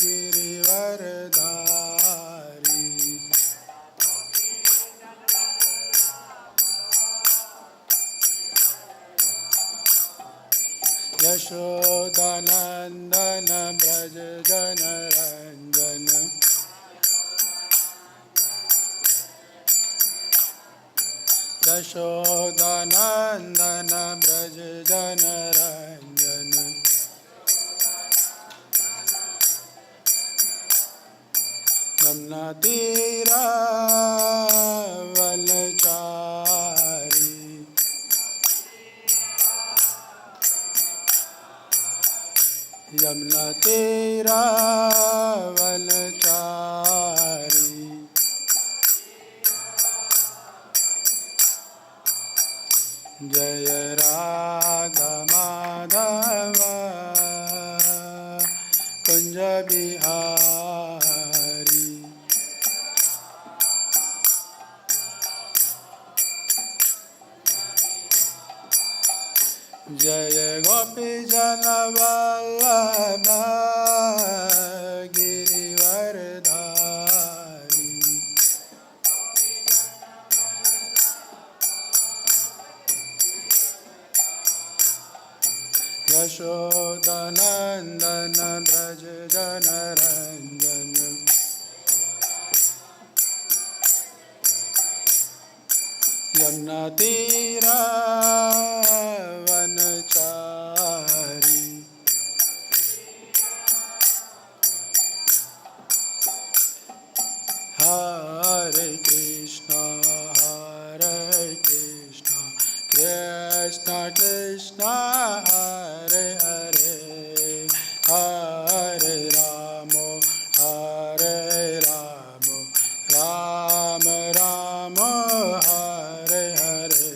गिरिवरधारी यशोदानंदन ब्रज जनरंजन यशोदानंदन ब्रज जनरंजन यमुना तीरा वनचारी यमुना तीरा वनचारी जय राधा माधव कुंज बिहारी जय गोपी जन वल्लभ गिरिवरधारी यशोदानंदन ब्रज जनरंजन यमुना तीरा वनचारी हरे कृष्णा कृष्ण कृष्ण हरे हरे हरे राम राम राम हरे हरे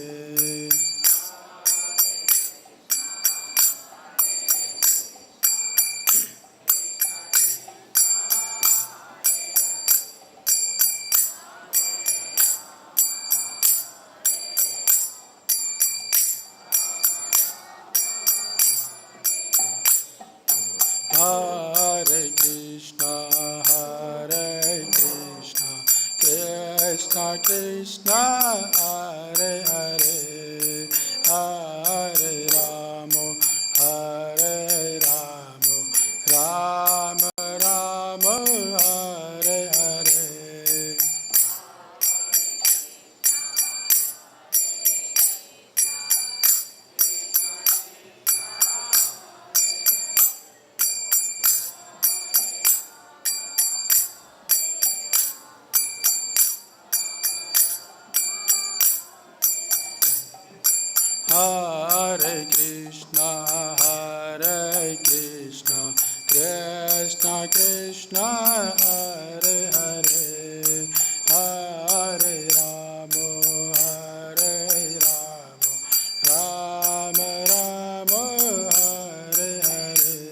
हरे कृष्णा कृष्ण कृष्ण हरे हरे हरे राम राम राम हरे हरे हरे कृष्णा कृष्ण कृष्ण हरे हरे हरे राम राम राम हरे हरे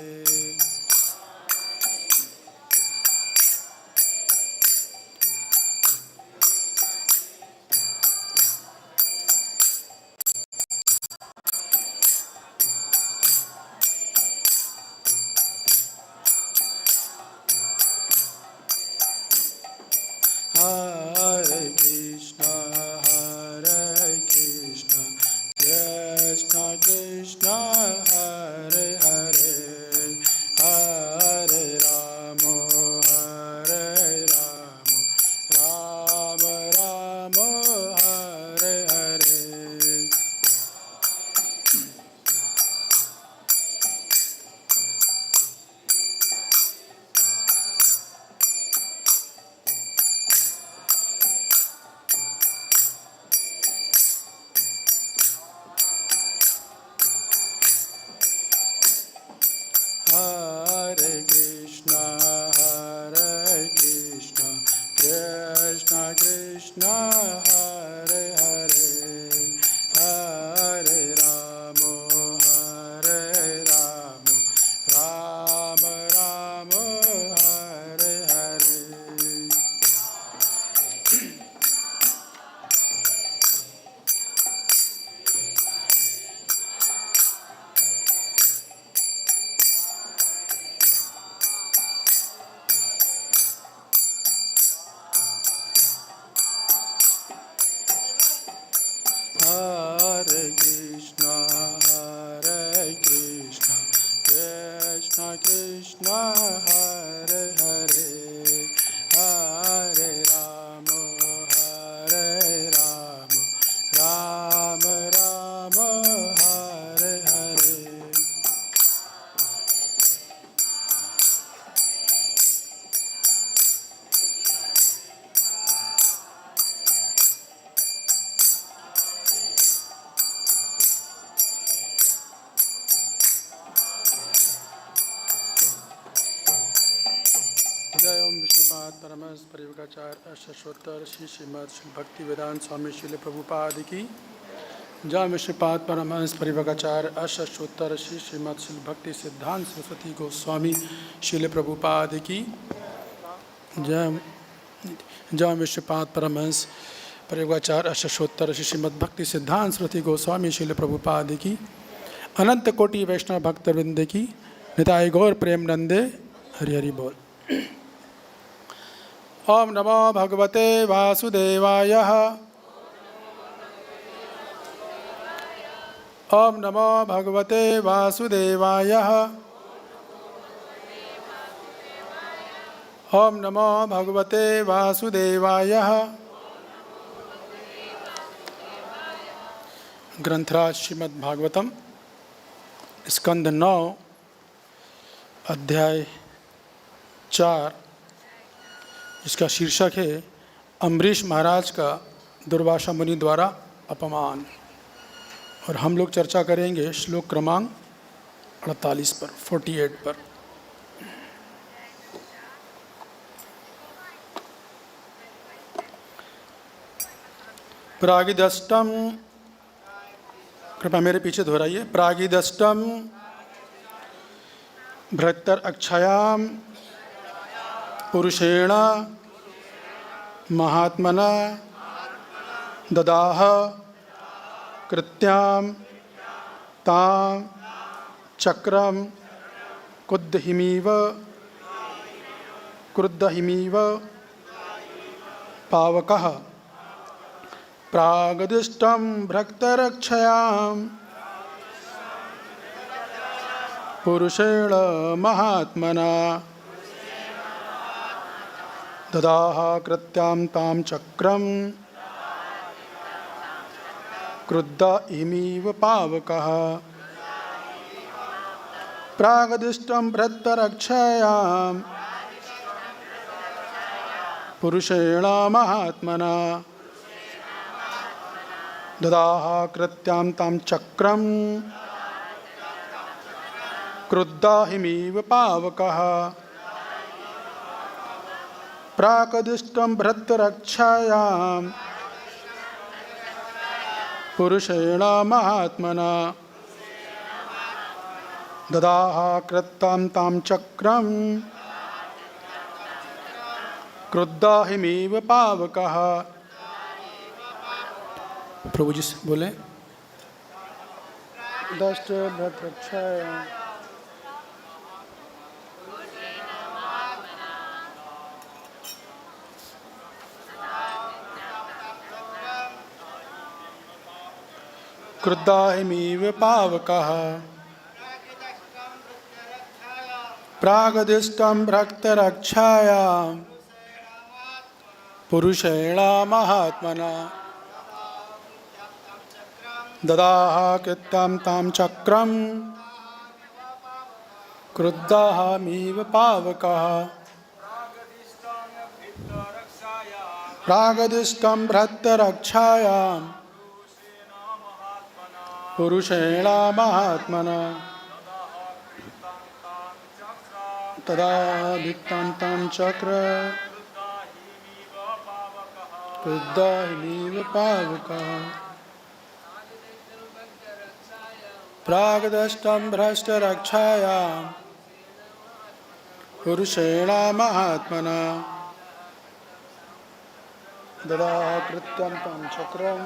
कृष्ण हरे हरे हरे राम राम राम हरे हरे। जय ओम विष्णुपाद परमहंस परिव्राजकाचार्य अष्टोत्तर श्री श्रीमद् श्री भक्ति वेदांत स्वामी श्रील प्रभुपाद की जय। विष्णुपाद परमहंस परिव्राजकाचार्य अष्टोत्तर श्री श्रीमद् श्री भक्ति सिद्धांत सरस्वती गोस्वामी श्रील प्रभुपाद की जय। जय विष्णुपाद परमहंस परिव्राजकाचार्य अष्टोत्तर श्री श्रीमद् भक्ति सिद्धांत सरस्वती गोस्वामी श्रील प्रभुपाद की अनंत कोटि वैष्णव भक्तवृंद की निताय गौर प्रेम नंदे हरि हरि बोल। ओम नमो भगवते वासुदेवाय। ओम नमो भगवते वासुदेवाय। ओम नमो भगवते वासुदेवाय। ग्रंथराज श्रीमद् भागवतम स्कंद 9 अध्याय 4, इसका शीर्षक है अम्बरीश महाराज का दुर्वासा मुनि द्वारा अपमान। और हम लोग चर्चा करेंगे श्लोक क्रमांक 48 पर 48 पर। प्रागिदष्टम, कृपया मेरे पीछे दोहराइए। प्रागिदष्टम भृतर अक्षयाम पुरुषेण महात्मना ददाह कृत्याम ताम चक्रम क्रुद्धहिमीव पावकः प्रागदिष्टं भृतरक्षयाम पुरुषेण महात्मना ददाह कृत्याम ताम चक्रम क्रुद्धहिमीव पावकः प्रागदिष्टं भृतरक्षयाम पुरुषेण महात्मना ददाह कृत्याम ताम चक्रम क्रुद्धहिमीव पावकः प्राकदिष्टं भृतरक्षायां पुरुषेण महात्मना ददाह कृत्यां तां चक्रं क्रुद्धहिमीव पावकः। प्रभु जी बोले दष्ट भृतरक्षायां क्रुद्धहिमीव पावकः प्रागदिष्टं भृतरक्षायां पुरुषेण महात्मना ददाह कृत्यां तां चक्रं क्रुद्धहिमीव पावकः प्रागदिष्टं भृतरक्षायां पुरुषेण महात्मना तदा भित्तां चक्र क्रुद्धहिमीव पावकः प्रागदिष्टं भृतरक्षायां पुरुषेण महात्मना ददाह कृत्यां तां चक्रं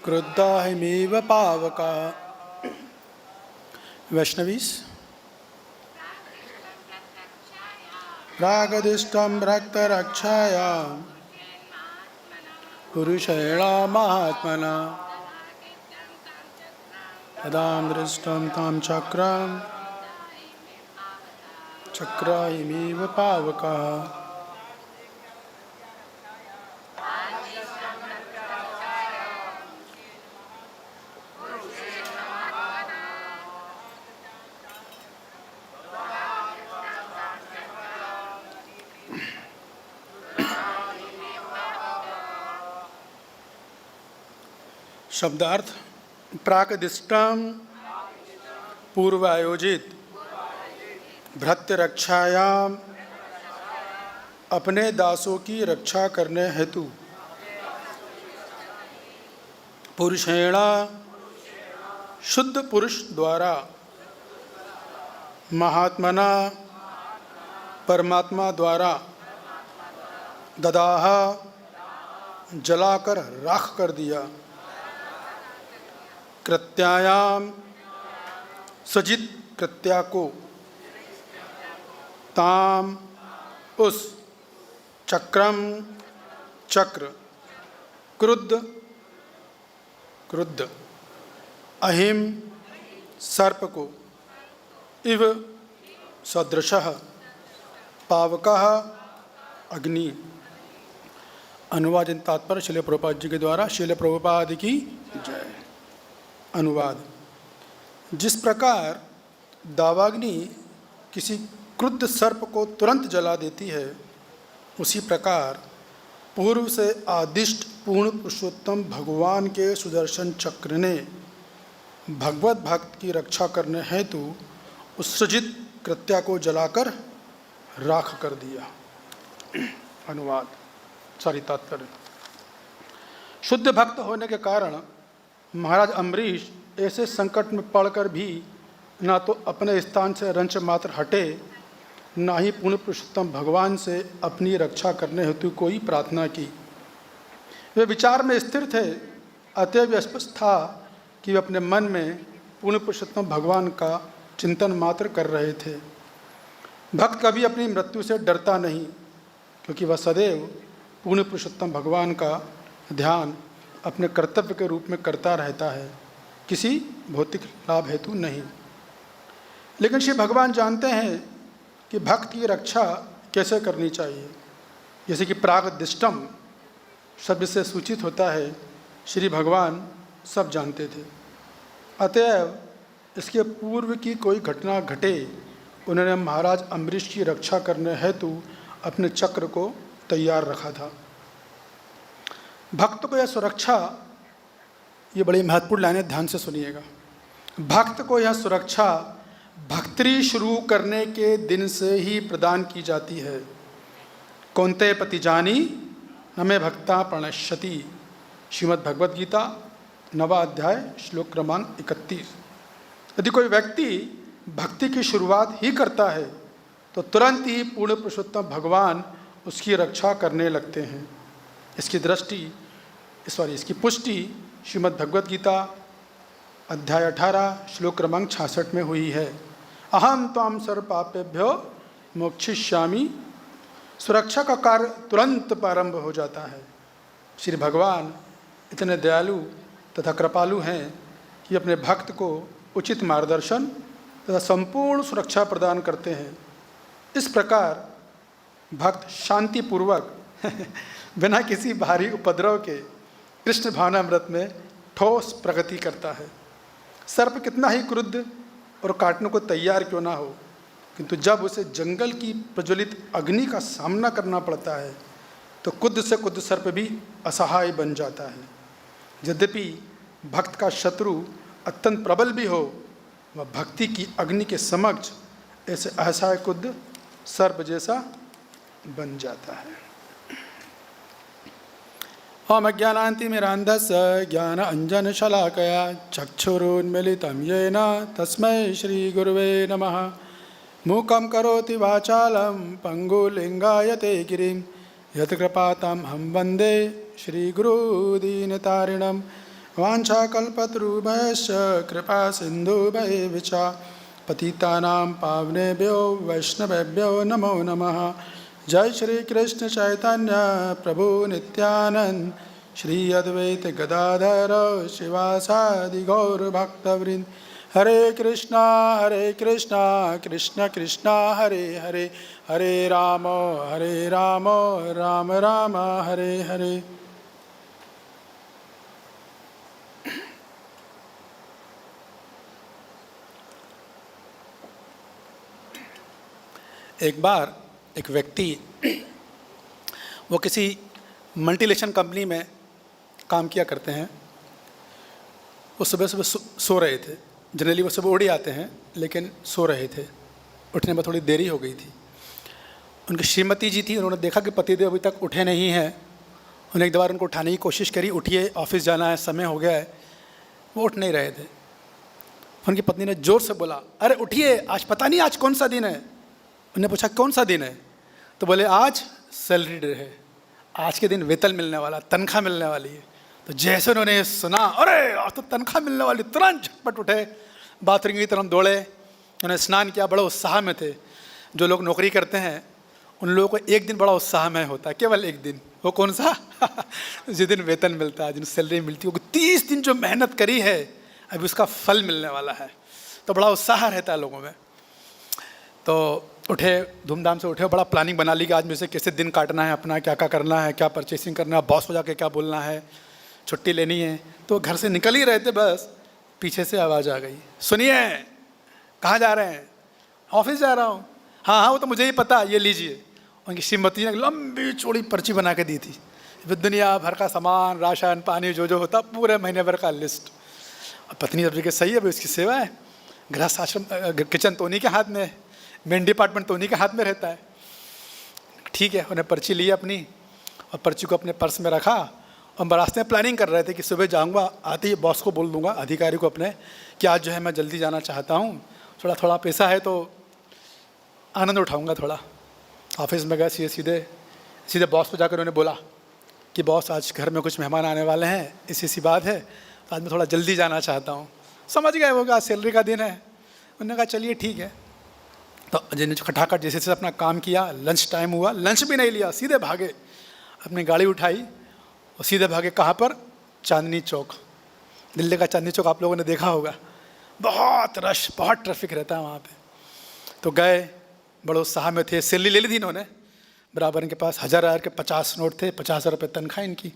क्रुद्धहिमीव पावकः। वैष्णवीस प्रागदिष्टं भृतरक्षायां पुरुषेण महात्मना यदां दृष्टं तां चक्रायिमेव पावकः। शब्दार्थ प्राकदिष्टम पूर्व आयोजित भृत्य रक्षायाम अपने दासों की रक्षा करने हेतु पुरुषेण शुद्ध पुरुष द्वारा महात्मना परमात्मा द्वारा ददाह जलाकर राख कर दिया कृत्यायाम सजित कृत्या को ताम उस चक्रम चक्र क्रुद्ध अहिम सर्प को इव सदृशः पावकः अग्नि। अनुवाद तात्पर्य श्रील प्रभुपाद जी के द्वारा। श्रील प्रभुपाद की जय। अनुवाद। जिस प्रकार दावाग्नि किसी क्रुद्ध सर्प को तुरंत जला देती है, उसी प्रकार पूर्व से आदिष्ट पूर्ण पुरुषोत्तम भगवान के सुदर्शन चक्र ने भगवत भक्त की रक्षा करने हेतु उत्सृजित कृत्या को जलाकर राख कर दिया। अनुवाद तात्पर्य। शुद्ध भक्त होने के कारण महाराज अम्बरीश ऐसे संकट में पड़कर भी ना तो अपने स्थान से रंच मात्र हटे, ना ही पूर्ण पुरुषोत्तम भगवान से अपनी रक्षा करने हेतु कोई प्रार्थना की। वे विचार में स्थिर थे, अतएव स्पष्ट था कि वे अपने मन में पूर्ण पुरुषोत्तम भगवान का चिंतन मात्र कर रहे थे। भक्त कभी अपनी मृत्यु से डरता नहीं, क्योंकि वह सदैव पूर्ण पुरुषोत्तम भगवान का ध्यान अपने कर्तव्य के रूप में करता रहता है, किसी भौतिक लाभ हेतु नहीं। लेकिन श्री भगवान जानते हैं कि भक्त की रक्षा कैसे करनी चाहिए। जैसे कि प्रागदिष्टम शब्द से सूचित होता है, श्री भगवान सब जानते थे। अतएव इसके पूर्व की कोई घटना घटे, उन्होंने महाराज अम्बरीश की रक्षा करने हेतु अपने चक्र को तैयार रखा था। भक्त को यह सुरक्षा, ये बड़ी महत्वपूर्ण लाइनें ध्यान से सुनिएगा। भक्त को यह सुरक्षा भक्ति शुरू करने के दिन से ही प्रदान की जाती है। कौन्ते पतिजानी न मे भक्ता प्रणश्यति। श्रीमद् भगवद गीता 9वां अध्याय श्लोक क्रमांक 31। यदि कोई व्यक्ति भक्ति की शुरुआत ही करता है तो तुरंत ही पूर्ण पुरुषोत्तम भगवान उसकी रक्षा करने लगते हैं। इसकी पुष्टि श्रीमद् भगवद गीता अध्याय 18 श्लोक क्रमांक 66 में हुई है। अहम त्वाम सर्व पापेभ्यो मोक्षयिष्यामि। सुरक्षा का कार्य तुरंत प्रारंभ हो जाता है। श्री भगवान इतने दयालु तथा कृपालु हैं कि अपने भक्त को उचित मार्गदर्शन तथा संपूर्ण सुरक्षा प्रदान करते हैं। इस प्रकार भक्त शांतिपूर्वक बिना किसी भारी उपद्रव के कृष्ण भावनामृत में ठोस प्रगति करता है। सर्प कितना ही क्रुद्ध और काटने को तैयार क्यों ना हो, किंतु जब उसे जंगल की प्रज्वलित अग्नि का सामना करना पड़ता है तो कुद्ध से कुद्ध सर्प भी असहाय बन जाता है। यद्यपि भक्त का शत्रु अत्यंत प्रबल भी हो, वह भक्ति की अग्नि के समक्ष ऐसे असहाय कुद्ध सर्प जैसा बन जाता है। ओम अज्ञानान्तिमिरान्धस्य ज्ञान अंजन शलाकया चक्षुरुन्मीलितं येन तस्मै श्री गुरुवे नमः। मूकं करोति वाचालं पंगुलिंगायते गिरिं यत्कृपातं हम वन्दे श्रीगुरुदीनतारिणं। वाञ्छाकल्पतरुभ्यश्च कृपा सिन्धुभ्येव च पतितानां पावनेभ्यो वैष्णवेभ्यो नमो नमः। जय श्री कृष्ण चैतन्य प्रभु नित्यानंद श्री अद्वैत गदाधर शिवासादि गौर भक्तवृंद। हरे कृष्णा कृष्ण कृष्णा हरे हरे, हरे राम राम राम हरे हरे। एक बार एक व्यक्ति वो किसी मल्टीनेशनल कंपनी में काम किया करते हैं। वो सुबह सुबह सो रहे थे। जनरली वो सुबह उड़ ही आते हैं, लेकिन सो रहे थे। उठने में थोड़ी देरी हो गई थी। उनकी श्रीमती जी थी, उन्होंने देखा कि पतिदेव अभी तक उठे नहीं हैं। उन्होंने एक बार उनको उठाने की कोशिश करी, उठिए ऑफिस जाना है, समय हो गया है। वो उठ नहीं रहे थे। उनकी पत्नी ने ज़ोर से बोला, अरे उठिए, आज पता नहीं आज कौन सा दिन है। उन्होंने पूछा कौन सा दिन है, तो बोले आज सैलरी डे है, आज के दिन वेतन मिलने वाला, तनख्वाह मिलने वाली है। तो जैसे उन्होंने सुना, अरे आज तो तनख्वाह मिलने वाली, तुरंत झटपट उठे, बाथरूम की तरफ दौड़े। उन्होंने स्नान किया, बड़े उत्साह में थे। जो लोग नौकरी करते हैं उन लोगों को एक दिन बड़ा उत्साह में होता है, केवल एक दिन। वो कौन सा? जिस दिन वेतन मिलता है, जिन सैलरी मिलती है। वो 30 दिन जो मेहनत करी है अभी उसका फल मिलने वाला है, तो बड़ा उत्साह रहता है लोगों में। तो उठे, धूमधाम से उठे, बड़ा प्लानिंग बना ली कि आज मुझे कैसे दिन काटना है अपना, क्या क्या करना है, क्या परचेसिंग करना है, बॉस को जाके क्या बोलना है, छुट्टी लेनी है। तो घर से निकल ही रहे थे, बस पीछे से आवाज़ आ गई, सुनिए कहाँ जा रहे हैं? ऑफिस जा रहा हूँ। हाँ वो तो मुझे ही पता, ये लीजिए। उनकी श्रीमती ने लंबी चौड़ी पर्ची बना के दी थी, दुनिया भर का सामान, राशन पानी जो होता, पूरे महीने भर का लिस्ट। पत्नी सब जगह सही है, भाई उसकी सेवा है। गृहस्थ आश्रम, किचन तो उन्हीं के हाथ में, मेन डिपार्टमेंट तो उन्हीं के हाथ में रहता है। ठीक है, उन्हें पर्ची ली अपनी और पर्ची को अपने पर्स में रखा। और रास्ते में प्लानिंग कर रहे थे कि सुबह जाऊंगा, आते ही बॉस को बोल दूंगा, अधिकारी को अपने, कि आज जो है मैं जल्दी जाना चाहता हूँ, थोड़ा पैसा है तो आनंद उठाऊंगा थोड़ा। ऑफिस में गए, सीधे बॉस को जाकर उन्होंने बोला कि बॉस आज घर में कुछ मेहमान आने वाले हैं, इसी बात है, तो आज मैं थोड़ा जल्दी जाना चाहता हूँ। समझ गए वो, आज सैलरी का दिन है। उन्होंने कहा चलिए ठीक है। तो जिन्हें खटाखट जैसे अपना काम किया, लंच टाइम हुआ, लंच भी नहीं लिया, सीधे भागे, अपनी गाड़ी उठाई और सीधे भागे। कहाँ पर? चांदनी चौक। दिल्ली का चांदनी चौक आप लोगों ने देखा होगा, बहुत रश, बहुत ट्रैफिक रहता है वहाँ पे। तो गए, बड़े उत्साह में थे। सैलरी ले ली थी इन्होंने, बराबर इनके पास 1000 के 50 नोट थे, 50,000 रुपये तनख्वाह इनकी।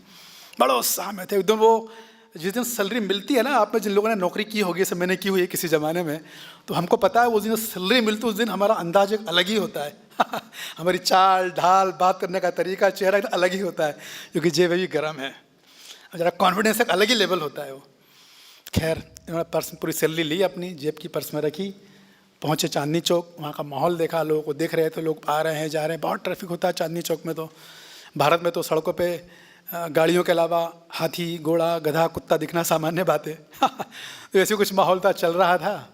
बड़े उत्साह में थे एकदम। वो जिस दिन सैलरी मिलती है ना, आप में जिन लोगों ने नौकरी की होगी, जैसे मैंने की हुई है किसी ज़माने में, तो हमको पता है उस दिन सैलरी मिलती, उस दिन हमारा अंदाज एक अलग ही होता है। हमारी चाल ढाल, बात करने का तरीका, चेहरा अलग ही होता है, क्योंकि जेब भी गर्म है, ज़रा कॉन्फिडेंस एक अलग ही लेवल होता है वो। खैर, इन्होंने पर्स में पूरी सैलरी ली, अपनी जेब की पर्स में रखी, पहुँचे चांदनी चौक। वहाँ का माहौल देखा, लोगों को देख रहे थे, लोग आ रहे हैं जा रहे हैं, बहुत ट्रैफिक होता है चांदनी चौक में। तो भारत में तो सड़कों पे गाड़ियों के अलावा हाथी, घोड़ा, गधा, कुत्ता दिखना सामान्य बात है। तो ऐसे कुछ माहौल था, चल रहा था।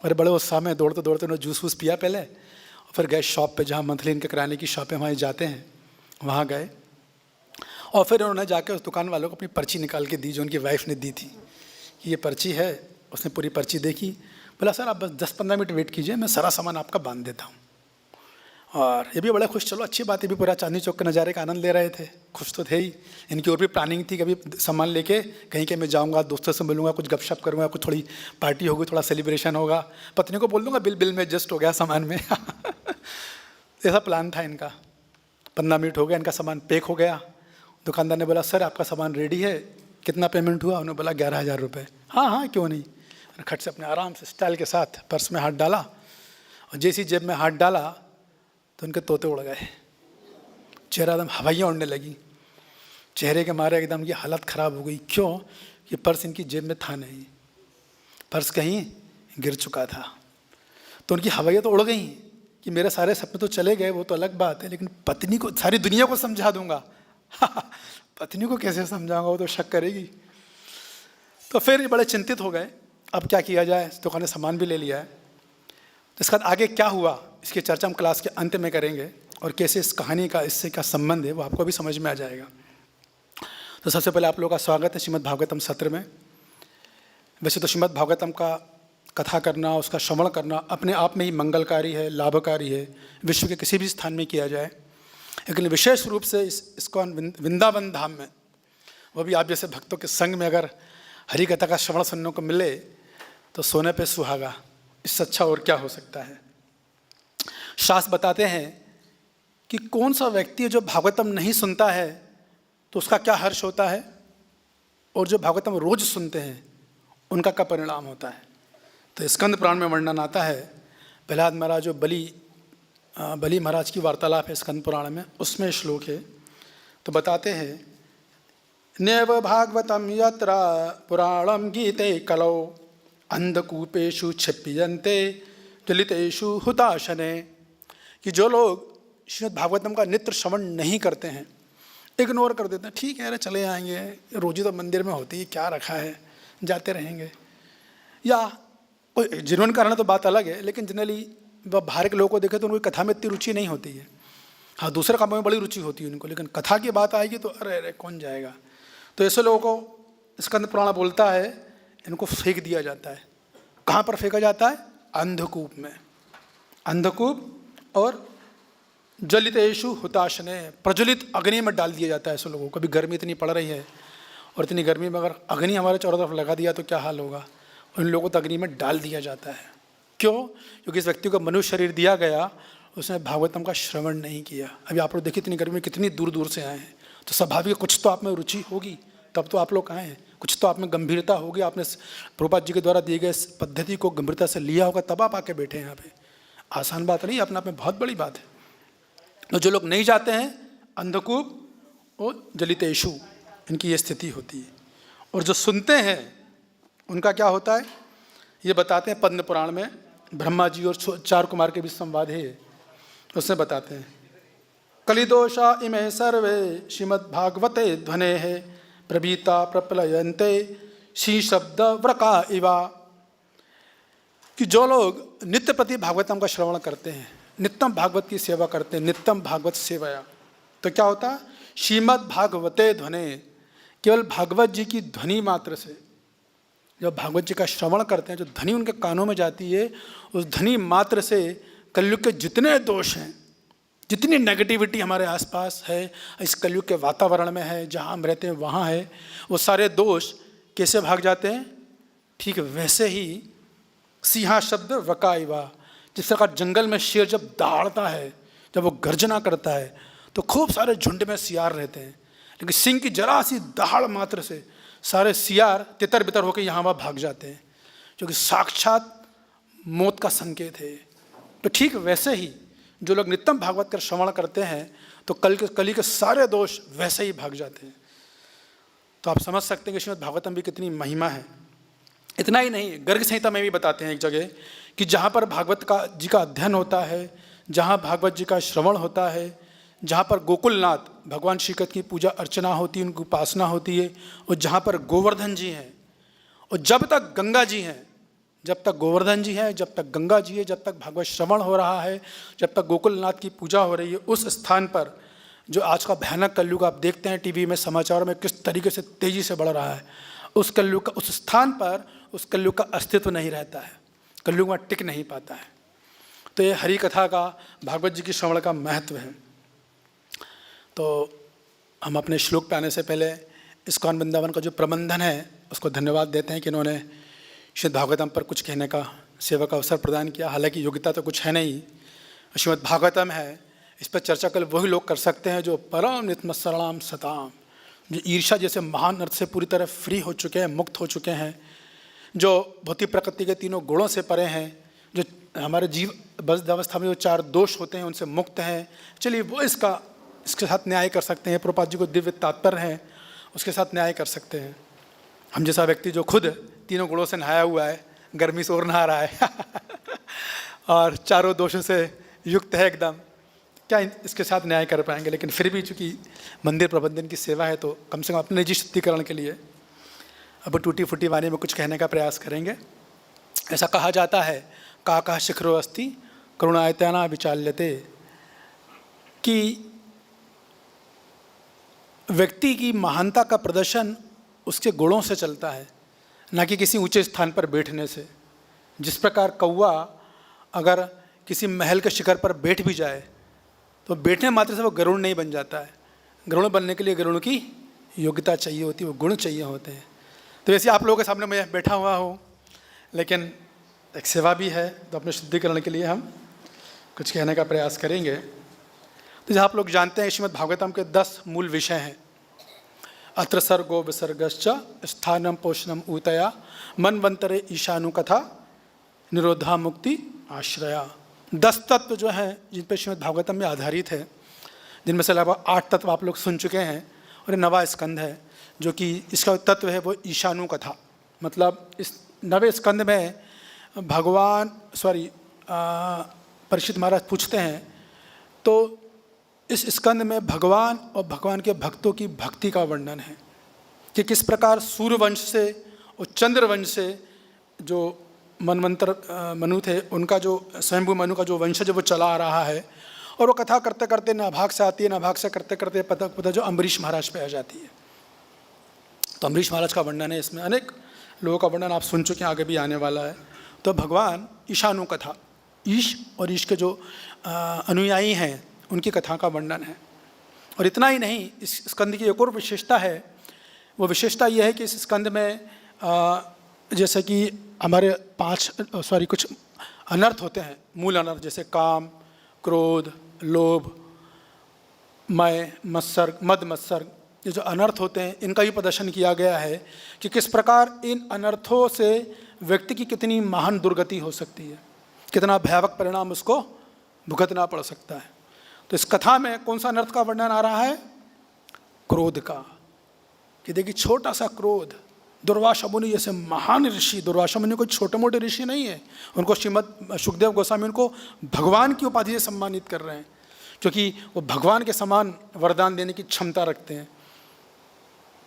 और बड़े उत्साह में दौड़ते दौड़ते उन्होंने जूस वूस पिया पहले, और फिर गए शॉप पे, जहाँ मंथली इनके किराने की शॉप है, वहाँ जाते हैं, वहाँ गए। और फिर उन्होंने जाकर उस दुकान वालों को अपनी पर्ची निकाल के दी, जो उनकी वाइफ ने दी थी, कि ये पर्ची है। उसने पूरी पर्ची देखी, बोला सर आप बस 10-15 मिनट वेट कीजिए, मैं सारा सामान आपका बांध देता हूँ। और ये भी बड़ा खुश, चलो अच्छी बात है, भी पूरा चांदनी चौक के नज़ारे का आनंद ले रहे थे, खुश तो थे ही। इनकी और भी प्लानिंग थी कि अभी सामान लेके कहीं के मैं जाऊँगा, दोस्तों से मिलूंगा, कुछ गपशप करूँगा, कुछ थोड़ी पार्टी होगी, थोड़ा सेलिब्रेशन होगा, पत्नी को बोल दूँगा बिल में एडजस्ट हो गया सामान में। ऐसा प्लान था इनका। 15 मिनट हो गया, इनका सामान पैक हो गया। दुकानदार ने बोला सर आपका सामान रेडी है, कितना पेमेंट हुआ? उन्होंने बोला 11,000 रुपये। हाँ क्यों नहीं। खट से अपने आराम से स्टाइल के साथ पर्स में हाथ डाला, और जैसी जेब में हाथ डाला तो उनके तोते उड़ गए, चेहरा एकदम हवाइयाँ उड़ने लगी, चेहरे के मारे एकदम की हालत ख़राब हो गई। क्यों? कि पर्स इनकी जेब में था नहीं, पर्स कहीं गिर चुका था। तो उनकी हवाइयाँ तो उड़ गई कि मेरे सारे सपने तो चले गए, वो तो अलग बात है, लेकिन पत्नी को, सारी दुनिया को समझा दूंगा। पत्नी को कैसे समझाऊंगा, वो तो शक करेगी। तो फिर ये बड़े चिंतित हो गए, अब क्या किया जाए। दुकान ने सामान भी ले लिया है, तो इसके बाद आगे क्या हुआ इसकी चर्चा हम क्लास के अंत में करेंगे, और कैसे इस कहानी का इससे क्या संबंध है वो आपको भी समझ में आ जाएगा। तो सबसे पहले आप लोगों का स्वागत है श्रीमद् भागवतम सत्र में। वैसे तो श्रीमद् भागवतम का कथा करना, उसका श्रवण करना अपने आप में ही मंगलकारी है, लाभकारी है, विश्व के किसी भी स्थान में किया जाए। लेकिन विशेष रूप से इसको वृंदावन धाम में वो भी आप जैसे भक्तों के संग में अगर हरि कथा का श्रवण सुनने को मिले तो सोने पे सुहागा, इससे अच्छा और क्या हो सकता है। शास्त्र बताते हैं कि कौन सा व्यक्ति जो भागवतम नहीं सुनता है तो उसका क्या हर्ष होता है, और जो भागवतम रोज सुनते हैं उनका क्या परिणाम होता है। तो स्कंद पुराण में वर्णन आता है, प्रहलाद महाराज जो बलि महाराज की वार्तालाप है स्कंद पुराण में, उसमें श्लोक है। तो बताते हैं, नैव भागवतम यत्र पुराणम गीते कलौ अंधकूपेषु क्षिप्यन्ते जलितेषु हुताशने, कि जो लोग श्रीमद् भागवतम का नित्य श्रवण नहीं करते हैं, इग्नोर कर देते हैं, ठीक है अरे चले आएंगे, रोजी तो मंदिर में होती है, क्या रखा है, जाते रहेंगे, या कोई जिन्होंने कारण तो बात अलग है, लेकिन जनरली वह बाहर के लोगों को देखे तो उनको कथा में इतनी रुचि नहीं होती है। हाँ, दूसरे कामों में बड़ी रुचि होती है उनको, लेकिन कथा की बात आएगी तो अरे अरे कौन जाएगा। तो ऐसे लोगों को स्कंद पुराण बोलता है, इनको फेंक दिया जाता है। कहाँ पर फेंका जाता है? अंधकूप में। अंधकूप और जलितेषु हुताशने, प्रज्वलित अग्नि में डाल दिया जाता है ऐसे लोगों को। कभी गर्मी इतनी पड़ रही है और इतनी गर्मी में अगर अग्नि हमारे चारों तरफ लगा दिया तो क्या हाल होगा। उन लोगों को अग्नि में डाल दिया जाता है। क्यों? क्योंकि इस व्यक्ति को मनुष्य शरीर दिया गया, उसने भागवतम का श्रवण नहीं किया। अभी आप लोग देखिए इतनी गर्मी में कितनी दूर दूर से आए हैं, तो स्वाभाविक कुछ तो आप में रुचि होगी, तब तो आप लोग आए हैं। कुछ तो आप में गंभीरता होगी, आपने प्रभुपाद जी के द्वारा दिए गए पद्धति को गंभीरता से लिया होगा, तब आप आके बैठे हैं यहाँ पे। आसान बात नहीं, अपने आप में बहुत बड़ी बात है। तो जो लोग नहीं जाते हैं, अंधकूप और जलितेषु, इनकी ये स्थिति होती है। और जो सुनते हैं उनका क्या होता है, ये बताते हैं पद्म पुराण में। ब्रह्मा जी और 4 कुमार के बीच संवाद है, उसमें बताते हैं, कलिदोषा इमे सर्वे श्रीमद्भागवते ध्वने है प्रभीता प्रप्लयन्ते श्री शब्द व्रका इवा, कि जो लोग नित्य प्रति भागवतम का श्रवण करते हैं, नित्यम भागवत की सेवा करते हैं, नित्यम भागवत सेवया, तो क्या होता? श्रीमद् भागवते ध्वने, केवल भागवत जी की ध्वनि मात्र से, जब भागवत जी का श्रवण करते हैं, जो ध्वनि उनके कानों में जाती है, उस ध्वनि मात्र से कलयुग के जितने दोष हैं, जितनी नेगेटिविटी हमारे आसपास है, इस कलयुग के वातावरण में है, जहाँ हम रहते हैं वहाँ है, वो सारे दोष कैसे भाग जाते हैं? ठीक वैसे ही सिंहा शब्द वकाइवा, जिस प्रकार जंगल में शेर जब दहाड़ता है, जब वो गर्जना करता है, तो खूब सारे झुंड में सियार रहते हैं, लेकिन सिंह की जरा सी दहाड़ मात्र से सारे सियार तितर बितर होकर यहाँ वहाँ भाग जाते हैं, जो कि साक्षात मौत का संकेत है। तो ठीक वैसे ही जो लोग नित्यम भागवत का श्रवण करते हैं, तो कली के सारे दोष वैसे ही भाग जाते हैं। तो आप समझ सकते हैं कि श्रीमद् भागवतम भी कितनी महिमा है। इतना ही नहीं, गर्ग संहिता में भी बताते हैं एक जगह कि जहाँ पर भागवत का जी का अध्ययन होता है, जहाँ भागवत जी का श्रवण होता है, जहाँ पर गोकुलनाथ भगवान श्रीकृष्ण की पूजा अर्चना होती है, उनकी उपासना होती है, और जहाँ पर गोवर्धन जी हैं, और जब तक गंगा जी हैं, जब तक गोवर्धन जी हैं, जब तक गंगा जी है, जब तक भागवत श्रवण हो रहा है, जब तक गोकुलनाथ की पूजा हो रही है, उस स्थान पर जो आज का भयानक कलयुग आप देखते हैं टीवी में, समाचार में किस तरीके से तेज़ी से बढ़ रहा है, उस कलयुग का, उस स्थान पर उस कलयुग का अस्तित्व नहीं रहता है, कलयुग में टिक नहीं पाता है। तो ये हरि कथा का, भागवत जी की श्रवण का महत्व है। तो हम अपने श्लोक पे आने से पहले इस्कॉन वृंदावन का जो प्रबंधन है उसको धन्यवाद देते हैं कि इन्होंने श्रीमद् भागवतम पर कुछ कहने का, सेवा का अवसर प्रदान किया। हालांकि योग्यता तो कुछ है नहीं, श्रीमद् भागवतम है, इस पर चर्चा कर वही लोग कर सकते हैं जो परम नित्मशरणाम सताम, जो ईर्ष्या जैसे महान अर्थ से पूरी तरह फ्री हो चुके हैं, मुक्त हो चुके हैं, जो भौतिक प्रकृति के तीनों गुणों से परे हैं, जो हमारे जीव बद्ध अवस्था में जो 4 दोष होते हैं उनसे मुक्त हैं। चलिए वो इसके साथ न्याय कर सकते हैं। प्रभुपाद जी को दिव्य तात्पर्य हैं, उसके साथ न्याय कर सकते हैं। हम जैसा व्यक्ति जो खुद तीनों गुणों से नहाया हुआ है, गर्मी से और नहा रहा है और 4 दोषों से युक्त है एकदम, क्या इसके साथ न्याय कर पाएंगे। लेकिन फिर भी चूँकि मंदिर प्रबंधन की सेवा है, तो कम से कम अपने निजी शुद्धिकरण के लिए अब टूटी फूटी वाणी में कुछ कहने का प्रयास करेंगे। ऐसा कहा जाता है, काका शिखरो अस्ति करुणायतना विचाल्यते, कि व्यक्ति की महानता का प्रदर्शन उसके गुणों से चलता है, ना कि किसी ऊंचे स्थान पर बैठने से। जिस प्रकार कौवा अगर किसी महल के शिखर पर बैठ भी जाए तो बैठने मात्र से वो गरुड़ नहीं बन जाता है। गरुड़ बनने के लिए गरुड़ की योग्यता चाहिए होती है, वो गुण चाहिए होते हैं। तो वैसे आप लोगों के सामने मैं बैठा हुआ हूँ, लेकिन एक सेवा भी है, तो अपने शुद्धिकरण के लिए हम कुछ कहने का प्रयास करेंगे। तो जहाँ आप लोग जानते हैं श्रीमद् भागवतम के 10 मूल विषय हैं। अत्र सर्गो विसर्गश्च स्थानम पोषणम ऊतया मनवंतरे ईशानु कथा निरोधा मुक्ति आश्रया। 10 तत्व जो हैं जिन पर श्रीमद् भागवतम में आधारित है, जिनमें से लगभग 8 तत्व आप लोग सुन चुके हैं, और 9वां स्कंद है जो कि इसका तत्व है वो ईशानु कथा। मतलब इस 9वें स्कंद में भगवान परीक्षित महाराज पूछते हैं, तो इस स्कंद में भगवान और भगवान के भक्तों की भक्ति का वर्णन है कि किस प्रकार सूर्यवंश से और चंद्रवंश से जो मनवंतर मनु थे, उनका जो स्वयंभू मनु का जो वंशज वो चला आ रहा है, और वो कथा करते करते नाभाग से आती है, नाभाग से करते करते पता जो अम्बरीश महाराज पे आ जाती है। तो अम्बरीश महाराज का वर्णन है इसमें, अनेक लोगों का वर्णन आप सुन चुके हैं, आगे भी आने वाला है। तो भगवान ईशानु कथा, ईश और ईश के जो अनुयायी हैं उनकी कथा का वर्णन है। और इतना ही नहीं, इस स्कंद की एक और विशेषता है। वो विशेषता ये है कि इस स्कंद में जैसे कि हमारे कुछ अनर्थ होते हैं, मूल अनर्थ, जैसे काम, क्रोध, लोभ, मय, मद मत्सर्ग, ये जो अनर्थ होते हैं इनका भी प्रदर्शन किया गया है कि किस प्रकार इन अनर्थों से व्यक्ति की कितनी महान दुर्गति हो सकती है, कितना भयावह परिणाम उसको भुगतना पड़ सकता है। तो इस कथा में कौन सा अनर्थ का वर्णन आ रहा है? क्रोध का। कि देखिए छोटा सा क्रोध, दुर्वासा मुनि जैसे महान ऋषि, दुर्वासा मुनि कोई छोटे मोटे ऋषि नहीं है, उनको श्रीमद् सुखदेव गोस्वामी उनको भगवान की उपाधि से सम्मानित कर रहे हैं, क्योंकि वो भगवान के समान वरदान देने की क्षमता रखते हैं।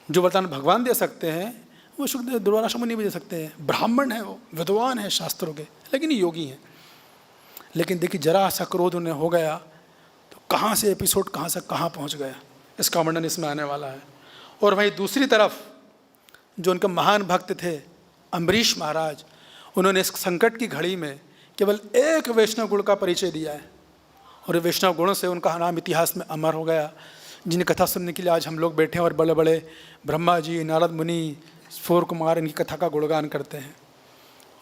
जो वरदान भगवान दे सकते हैं वो सुखदेव दुर्वासा मुनि भी दे सकते हैं। ब्राह्मण है, वो विद्वान है शास्त्रों के, लेकिन योगी हैं। लेकिन देखिए जरा सा क्रोध उन्हें हो गया तो कहाँ से एपिसोड कहाँ से कहाँ पहुँच गया, इसका वर्णन इसमें आने वाला है। और वहीं दूसरी तरफ जो उनके महान भक्त थे अम्बरीश महाराज, उन्होंने इस संकट की घड़ी में केवल एक वैष्णव गुण का परिचय दिया है, और वैष्णव गुणों से उनका नाम इतिहास में अमर हो गया, जिनकी कथा सुनने के लिए आज हम लोग बैठे हैं और बड़े बड़े ब्रह्मा जी, नारद मुनि, सूर्य कुमार इनकी कथा का गुणगान करते हैं।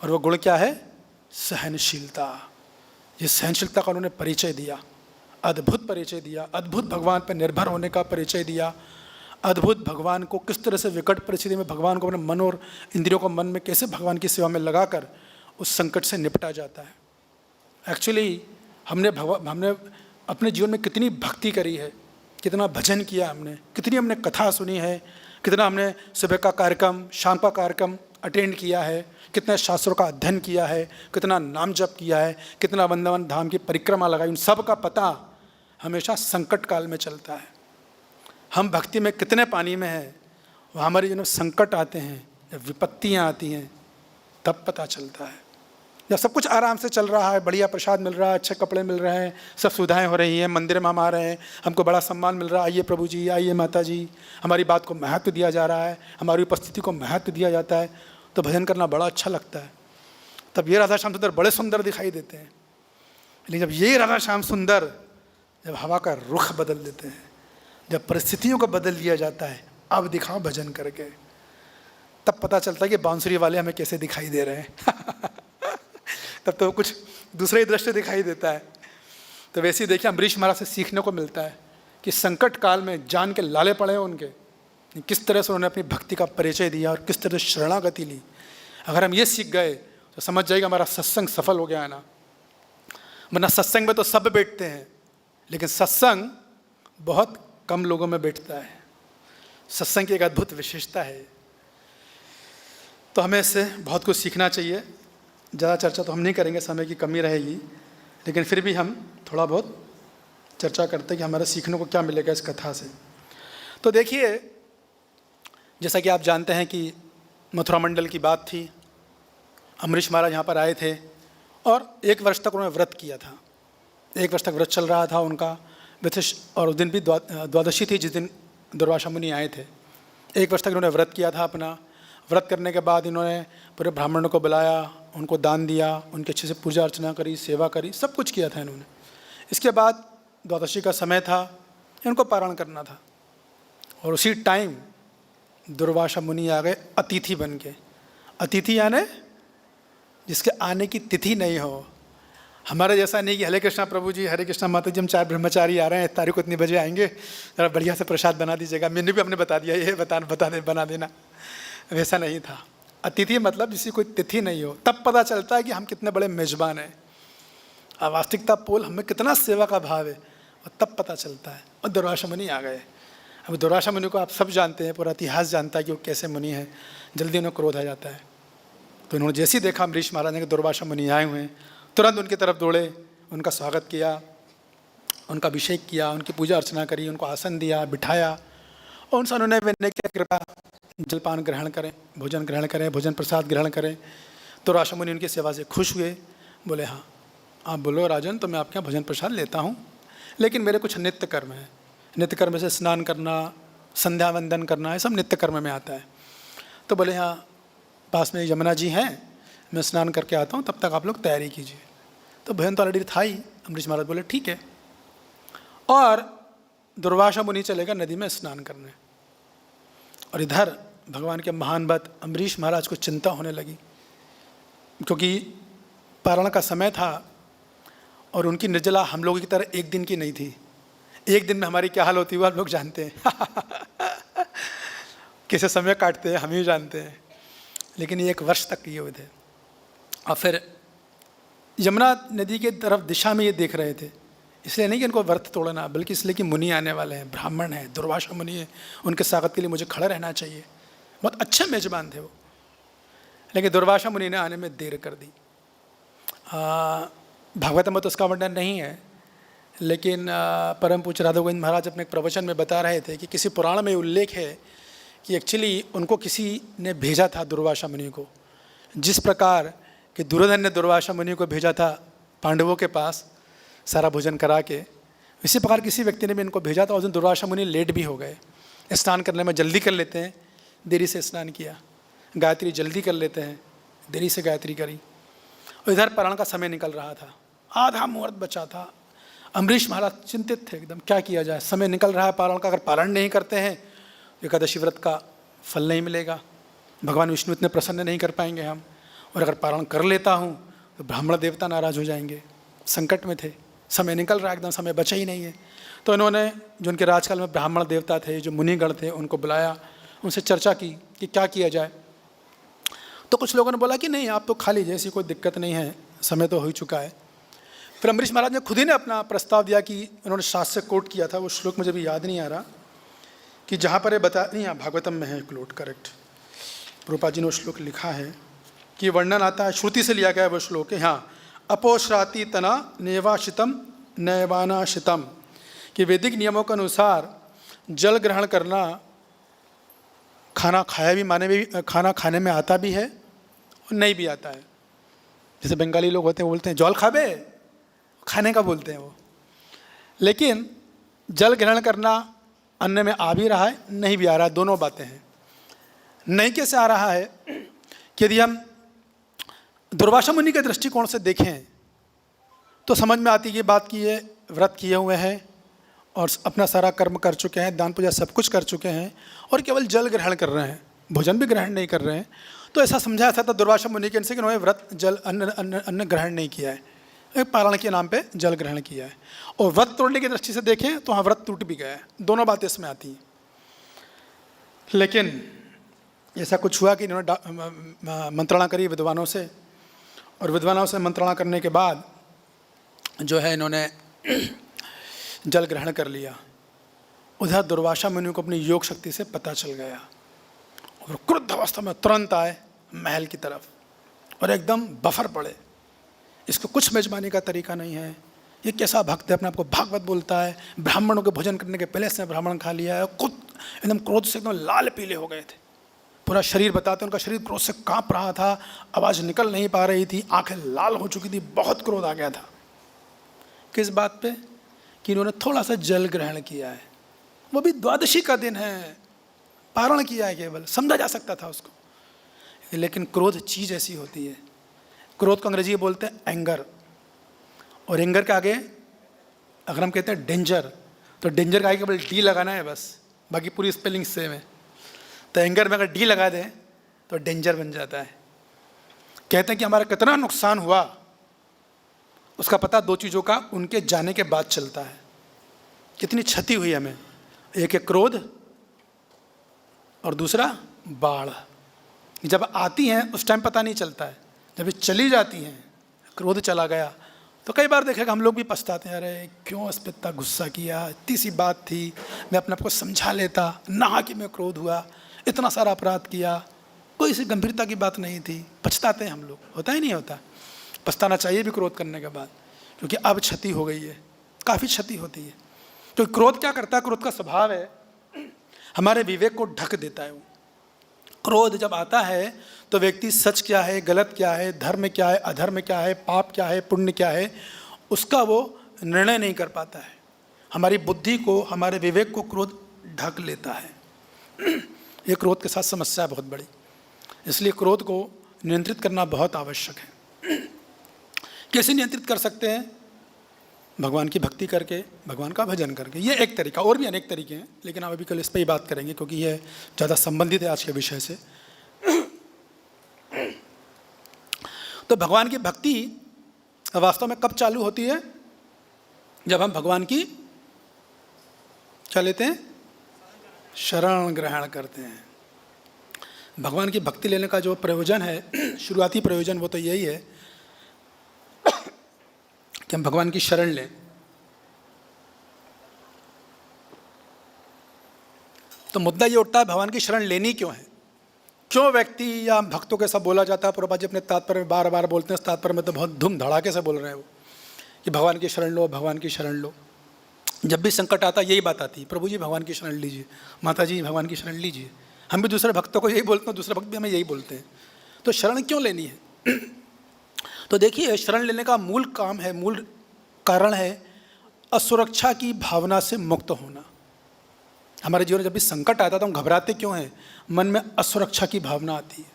और वो गुण क्या है? सहनशीलता। ये सहनशीलता का उन्होंने परिचय दिया, अद्भुत परिचय दिया, अद्भुत भगवान पर निर्भर होने का परिचय दिया, अद्भुत भगवान को किस तरह से विकट परिस्थिति में भगवान को अपने मन और इंद्रियों को मन में कैसे भगवान की सेवा में लगाकर उस संकट से निपटा जाता है। एक्चुअली हमने अपने जीवन में कितनी भक्ति करी है, कितना भजन किया हमने, कितनी हमने कथा सुनी है, कितना हमने सुबह का कार्यक्रम, शाम का कार्यक्रम अटेंड किया है, कितने शास्त्रों का अध्ययन किया है, कितना नाम जप किया है, कितना वृंदावन धाम की परिक्रमा लगाई, उन सब का पता हमेशा संकट काल में चलता है। हम भक्ति में कितने पानी में हैं, वह हमारे जीवन में संकट आते हैं, जब विपत्तियाँ आती हैं तब पता चलता है। जब सब कुछ आराम से चल रहा है, बढ़िया प्रसाद मिल रहा है, अच्छे कपड़े मिल रहे हैं, सब सुविधाएं हो रही हैं, मंदिर में हम आ रहे हैं, हमको बड़ा सम्मान मिल रहा है, आइए प्रभु जी, आइए माता जी, हमारी बात को महत्व दिया जा रहा है, हमारी उपस्थिति को महत्व दिया जाता है, तो भजन करना बड़ा अच्छा लगता है। तब ये राधा श्याम सुंदर बड़े सुंदर दिखाई देते हैं। लेकिन जब ये राधा श्याम सुंदर जब हवा का रुख बदल देते हैं, जब परिस्थितियों को बदल दिया जाता है, अब दिखाओ भजन करके, तब पता चलता है कि बांसुरी वाले हमें कैसे दिखाई दे रहे हैं। तब तो कुछ दूसरा ही दृश्य दिखाई देता है। तो वैसे ही देखिए अम्बरीश महाराज से सीखने को मिलता है कि संकट काल में जान के लाले पड़े उनके, किस तरह से उन्होंने अपनी भक्ति का परिचय दिया और किस तरह से शरणागति ली। अगर हम ये सीख गए तो समझ जाएगा हमारा सत्संग सफल हो गया है ना। वरना सत्संग में तो सब बैठते हैं, लेकिन सत्संग बहुत कम लोगों में बैठता है। सत्संग की एक अद्भुत विशेषता है। तो हमें इससे बहुत कुछ सीखना चाहिए। ज़्यादा चर्चा तो हम नहीं करेंगे, समय की कमी रहेगी, लेकिन फिर भी हम थोड़ा बहुत चर्चा करते हैं कि हमारे सीखने को क्या मिलेगा इस कथा से। तो देखिए, जैसा कि आप जानते हैं कि मथुरा मंडल की बात थी, अम्बरीश महाराज यहाँ पर आए थे और 1 वर्ष तक उन्होंने व्रत किया था। 1 वर्ष तक व्रत चल रहा था उनका, और उस दिन भी द्वादशी थी जिस दिन दुर्वासा मुनि आए थे। 1 वर्ष तक इन्होंने व्रत किया था अपना। व्रत करने के बाद इन्होंने पूरे ब्राह्मणों को बुलाया, उनको दान दिया, उनके अच्छे से पूजा अर्चना करी, सेवा करी, सब कुछ किया था इन्होंने। इसके बाद द्वादशी का समय था, इनको पारण करना था। और उसी टाइम दुर्वासा मुनि आ गए अतिथि बन के। अतिथि यानी जिसके आने की तिथि नहीं हो। हमारा जैसा नहीं कि हरे कृष्णा प्रभु जी, हरे कृष्णा माता जी, हम 4 ब्रह्मचारी आ रहे हैं, तारीख को इतनी बजे आएंगे, ज़रा बढ़िया से प्रसाद बना दीजिएगा, मैंने भी आपने बता दिया ये बना देना। वैसा नहीं था। अतिथि मतलब जिसकी कोई तिथि नहीं हो, तब पता चलता है कि हम कितने बड़े मेजबान हैं, वास्तविकता पोल हमें कितना सेवा का भाव है, और तब पता चलता है। और दुर्वासा मुनि आ गए। अब दुर्वासा मुनि को आप सब जानते हैं, पूरा इतिहास जानता है कि वो कैसे मुनि हैं। जल्दी उन्हें क्रोध आ जाता है। तो उन्होंने जैसे ही देखा अम्बरीश महाराज ने कि दुर्वासा मुनि आए हुए हैं, तुरंत उनकी तरफ दौड़े, उनका स्वागत किया, उनका अभिषेक किया, उनकी पूजा अर्चना करी, उनको आसन दिया, बिठाया, और उनसे उन्होंने विनय किया कृपा जलपान ग्रहण करें, भोजन ग्रहण करें, भोजन प्रसाद ग्रहण करें। तो दुर्वासा मुनि उनकी सेवा से खुश हुए। बोले हाँ आप बोलो राजन, तो मैं आपके यहाँ भोजन प्रसाद लेता हूँ, लेकिन मेरे कुछ नित्य कर्म हैं। नित्य कर्म से स्नान करना, संध्या वंदन करना, ये सब नित्य कर्म में आता है। तो बोले हाँ पास में यमुना जी हैं, मैं स्नान करके आता हूँ, तब तक आप लोग तैयारी कीजिए। तो भजन तो ऑलरेडी था ही। अम्बरीश महाराज बोले ठीक है। और दुर्वासा मुनि चले गए नदी में स्नान करने। और इधर भगवान के महान भक्त अम्बरीश महाराज को चिंता होने लगी, क्योंकि पारण का समय था और उनकी निर्जला हम लोगों की तरह एक दिन की नहीं थी। एक दिन में हमारी क्या हाल होती है वो आप लोग जानते हैं। कैसे समय काटते हैं हम ही जानते हैं। लेकिन ये 1 वर्ष तक किए हुए थे। और फिर यमुना नदी के तरफ दिशा में ये देख रहे थे, इसलिए नहीं कि इनको व्रत तोड़ना, बल्कि इसलिए कि मुनि आने वाले हैं, ब्राह्मण हैं, दुर्वासा मुनि है, उनके स्वागत के लिए मुझे खड़ा रहना चाहिए। बहुत अच्छे मेजबान थे वो। लेकिन दुर्वासा मुनि ने आने में देर कर दी। भागवत में तो उसका वर्णन नहीं है, लेकिन परम पूज्य राधा गोविंद महाराज अपने एक प्रवचन में बता रहे थे कि किसी पुराण में उल्लेख है कि एक्चुअली उनको किसी ने भेजा था दुर्वासा मुनि को। जिस प्रकार कि दुर्योधन ने दुर्वासा मुनि को भेजा था पांडवों के पास सारा भोजन करा के, इसी प्रकार किसी व्यक्ति ने भी इनको भेजा था। उस दिन दुर्वासा मुनि लेट भी हो गए। स्नान करने में जल्दी कर लेते हैं, देरी से स्नान किया। गायत्री जल्दी कर लेते हैं, देरी से गायत्री करी। और इधर पारण का समय निकल रहा था, आधा मुहूर्त बचा था। अम्बरीश महाराज चिंतित थे एकदम, क्या किया जाए, समय निकल रहा है पारण का, अगर पारण नहीं करते हैं एकादशी व्रत का फल नहीं मिलेगा, भगवान विष्णु इतने प्रसन्न नहीं कर पाएंगे हम, और अगर पारण कर लेता हूँ तो ब्राह्मण देवता नाराज़ हो जाएंगे। संकट में थे, समय निकल रहा है एकदम, समय बचा ही नहीं है। तो इन्होंने जो उनके राजकाल में ब्राह्मण देवता थे, जो मुनिगण थे, उनको बुलाया, उनसे चर्चा की कि क्या किया जाए। तो कुछ लोगों ने बोला कि नहीं आप तो खा लीजिए, ऐसी कोई दिक्कत नहीं है, समय तो हो ही चुका है। फिर अम्बरीश महाराज ने खुद ही ने अपना प्रस्ताव दिया कि उन्होंने शास्त्र से कोट किया था, वो श्लोक मुझे भी याद नहीं आ रहा, कि जहाँ पर ये बता नहीं, यहाँ भागवतम में है क्लोट, करेक्ट, प्रभुपाद जी ने वो श्लोक लिखा है कि वर्णन आता है, श्रुति से लिया गया है वो श्लोक है। हाँ, अपोश्राति तना नेवाशितम नैवानाशितम, कि वैदिक नियमों के अनुसार जल ग्रहण करना, खाना खाया भी माने भी, खाना खाने में आता भी है और नहीं भी आता है। जैसे बंगाली लोग होते हैं बोलते हैं जल खाबे, खाने का बोलते हैं वो। लेकिन जल ग्रहण करना अन्न में आ भी रहा है, नहीं भी आ रहा है, दोनों बातें हैं। नहीं कैसे आ रहा है कि यदि हम दुर्वासा मुनि के दृष्टिकोण से देखें तो समझ में आती है बात की ये व्रत किए हुए हैं और अपना सारा कर्म कर चुके हैं, दान पूजा सब कुछ कर चुके हैं, और केवल जल ग्रहण कर रहे हैं, भोजन भी ग्रहण नहीं कर रहे हैं। तो ऐसा समझा था दुर्वासा मुनि के इनसे कि उन्होंने व्रत जल अन्न ग्रहण नहीं किया है, एक पारण के नाम पे जल ग्रहण किया है। और व्रत तोड़ने की दृष्टि से देखें तो हाँ व्रत टूट भी गया है, दोनों बातें इसमें आती हैं। लेकिन ऐसा कुछ हुआ कि इन्होंने मंत्रणा करी विद्वानों से, और विद्वानों से मंत्रणा करने के बाद जो है इन्होंने जल ग्रहण कर लिया। उधर दुर्वासा मुनि को अपनी योग शक्ति से पता चल गया और क्रुद्ध अवस्था में तुरंत आए महल की तरफ और एकदम बफर पड़े। इसको कुछ मेजबानी का तरीका नहीं है, ये कैसा भक्त है, अपने आप को भागवत बोलता है, ब्राह्मणों के भोजन करने के पहले से ब्राह्मण खा लिया है। खुद एकदम क्रोध से एकदम लाल पीले हो गए थे, पूरा शरीर बताते उनका शरीर क्रोध से कांप रहा था, आवाज़ निकल नहीं पा रही थी, आंखें लाल हो चुकी थी, बहुत क्रोध आ गया था। किस बात पे? कि इन्होंने थोड़ा सा जल ग्रहण किया है, वो भी द्वादशी का दिन है, पारण किया है, केवल समझा जा सकता था उसको। लेकिन क्रोध चीज़ ऐसी होती है, क्रोध को अंग्रेजी में बोलते हैं एंगर, और एंगर के आगे अगर हम कहते हैं डेंजर, तो डेंजर का आगे केवल डी लगाना है बस, बाकी पूरी स्पेलिंग सेम है। तो एंगर में अगर डी लगा दें तो डेंजर बन जाता है। कहते हैं कि हमारा कितना नुकसान हुआ उसका पता दो चीज़ों का उनके जाने के बाद चलता है। कितनी क्षति हुई हमें, एक है क्रोध और दूसरा बाढ़। जब आती हैं उस टाइम पता नहीं चलता है, जब ये चली जाती हैं, क्रोध चला गया तो कई बार देखेगा हम लोग भी पछताते हैं, अरे क्यों इस पर इतना गुस्सा किया, इतनी सी बात थी, मैं अपने आप को समझा लेता, ना कि मैं क्रोध हुआ, इतना सारा अपराध किया, कोई सी गंभीरता की बात नहीं थी। पछताते हैं हम लोग, होता ही नहीं होता। पछताना चाहिए भी क्रोध करने के बाद, क्योंकि अब क्षति हो गई है, काफ़ी क्षति होती है। तो क्रोध क्या करता है, क्रोध का स्वभाव है हमारे विवेक को ढक देता है। वो क्रोध जब आता है तो व्यक्ति सच क्या है, गलत क्या है, धर्म क्या है, अधर्म क्या है, पाप क्या है, पुण्य क्या है, उसका वो निर्णय नहीं कर पाता है। हमारी बुद्धि को, हमारे विवेक को क्रोध ढक लेता है। ये क्रोध के साथ समस्या है बहुत बड़ी, इसलिए क्रोध को नियंत्रित करना बहुत आवश्यक है। कैसे नियंत्रित कर सकते हैं? भगवान की भक्ति करके, भगवान का भजन करके। ये एक तरीका, और भी अनेक तरीके हैं, लेकिन हम अभी कल इस पर ही बात करेंगे क्योंकि ये ज़्यादा संबंधित है आज के विषय से। तो भगवान की भक्ति वास्तव में कब चालू होती है? जब हम भगवान की क्या लेते हैं? शरण ग्रहण करते हैं। भगवान की भक्ति लेने का जो प्रयोजन है, शुरुआती प्रयोजन, वो तो यही है कि हम भगवान की शरण लें। तो मुद्दा ये उठता है, भगवान की शरण लेनी क्यों है? क्यों व्यक्ति या भक्तों के सब बोला जाता है? प्रभुपाद जी अपने तात्पर्य में बार बार बोलते हैं, इस तात्पर्य में तो बहुत धूम धड़ाके से बोल रहे हैं वो, कि भगवान की शरण लो, भगवान की शरण लो। जब भी संकट आता यही बात आती है, प्रभु जी भगवान की शरण लीजिए, माता जी भगवान की शरण लीजिए। हम भी दूसरे भक्तों को यही बोलते हैं, दूसरे भक्त भी हमें यही बोलते हैं। तो शरण क्यों लेनी है? तो देखिए, शरण लेने का मूल काम है, मूल कारण है असुरक्षा की भावना से मुक्त होना। हमारे जीवन में जब भी संकट आता है तो हम घबराते क्यों हैं? मन में असुरक्षा की भावना आती है।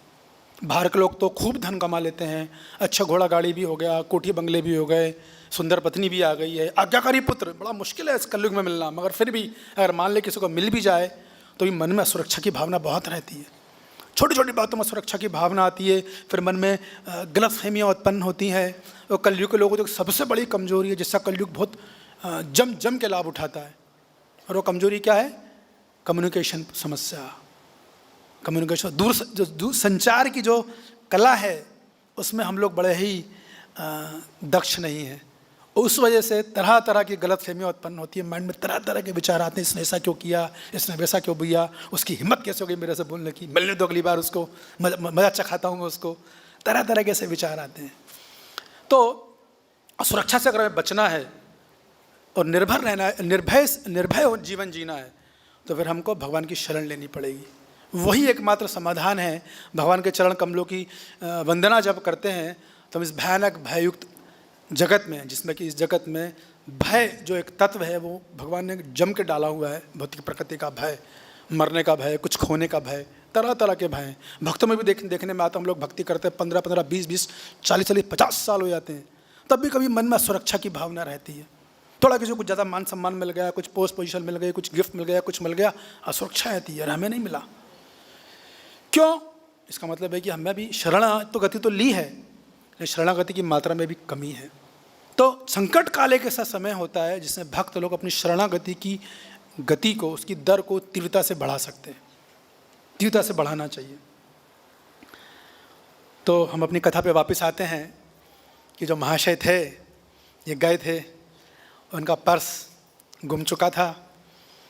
बाहर के लोग तो खूब धन कमा लेते हैं, अच्छा घोड़ा गाड़ी भी हो गया, कोठी बंगले भी हो गए, सुंदर पत्नी भी आ गई है, आज्ञाकारी पुत्र, बड़ा मुश्किल है इस कलयुग में मिलना, मगर फिर भी अगर मान ले किसी को मिल भी जाए तो भी मन में असुरक्षा की भावना बहुत रहती है। छोटी छोटी बातों में सुरक्षा की भावना आती है, फिर मन में गलतफहमियाँ उत्पन्न होती हैं। और कलयुग के लोगों की सबसे बड़ी कमजोरी है, जिसका कलयुग बहुत जम के लाभ उठाता है, और वो कमजोरी क्या है? कम्युनिकेशन समस्या। कम्युनिकेशन, दूर संचार की जो कला है उसमें हम लोग बड़े ही दक्ष नहीं हैं। उस वजह से तरह तरह की गलतफहमियाँ उत्पन्न होती है, माइंड में तरह तरह के विचार आते हैं, इसने ऐसा क्यों किया, इसने वैसा क्यों किया, उसकी हिम्मत कैसे हो गई मेरे से बोलने की, मिलने दो अगली बार उसको, मजा चखाता हूँ उसको, तरह तरह के ऐसे विचार आते हैं। तो सुरक्षा से अगर हमें बचना है और निर्भर रहना है, निर्भय जीवन जीना है, तो फिर हमको भगवान की शरण लेनी पड़ेगी। वही एकमात्र समाधान है। भगवान के चरण कमलों की वंदना जब करते हैं तो हम इस भयानक भययुक्त जगत में, जिसमें कि इस जगत में भय जो एक तत्व है वो भगवान ने जम के डाला हुआ है। भौतिक प्रकृति का भय, मरने का भय, कुछ खोने का भय, तरह तरह के भय भक्तों में भी देखने में आता। हम लोग भक्ति करते हैं 15-15, 20-20, 40-40, 50 साल हो जाते हैं, तब भी कभी मन में सुरक्षा की भावना रहती है। थोड़ा किसी को कुछ ज़्यादा मान सम्मान मिल गया, कुछ पोस्ट पोजीशन मिल गई, कुछ गिफ्ट मिल गया, कुछ मिल गया, असुरक्षा रहती है, और हमें नहीं मिला। क्यों? इसका मतलब है कि हमें भी शरणागति तो ली है, लेकिन शरणागति की मात्रा में भी कमी है। तो संकट काल एक ऐसा समय होता है जिसमें भक्त लोग अपनी शरणागति की गति को, उसकी दर को तीव्रता से बढ़ा सकते हैं। तीव्रता से बढ़ाना चाहिए। तो हम अपनी कथा पे वापस आते हैं कि जो महाशय थे, ये गए थे, उनका पर्स गुम चुका था,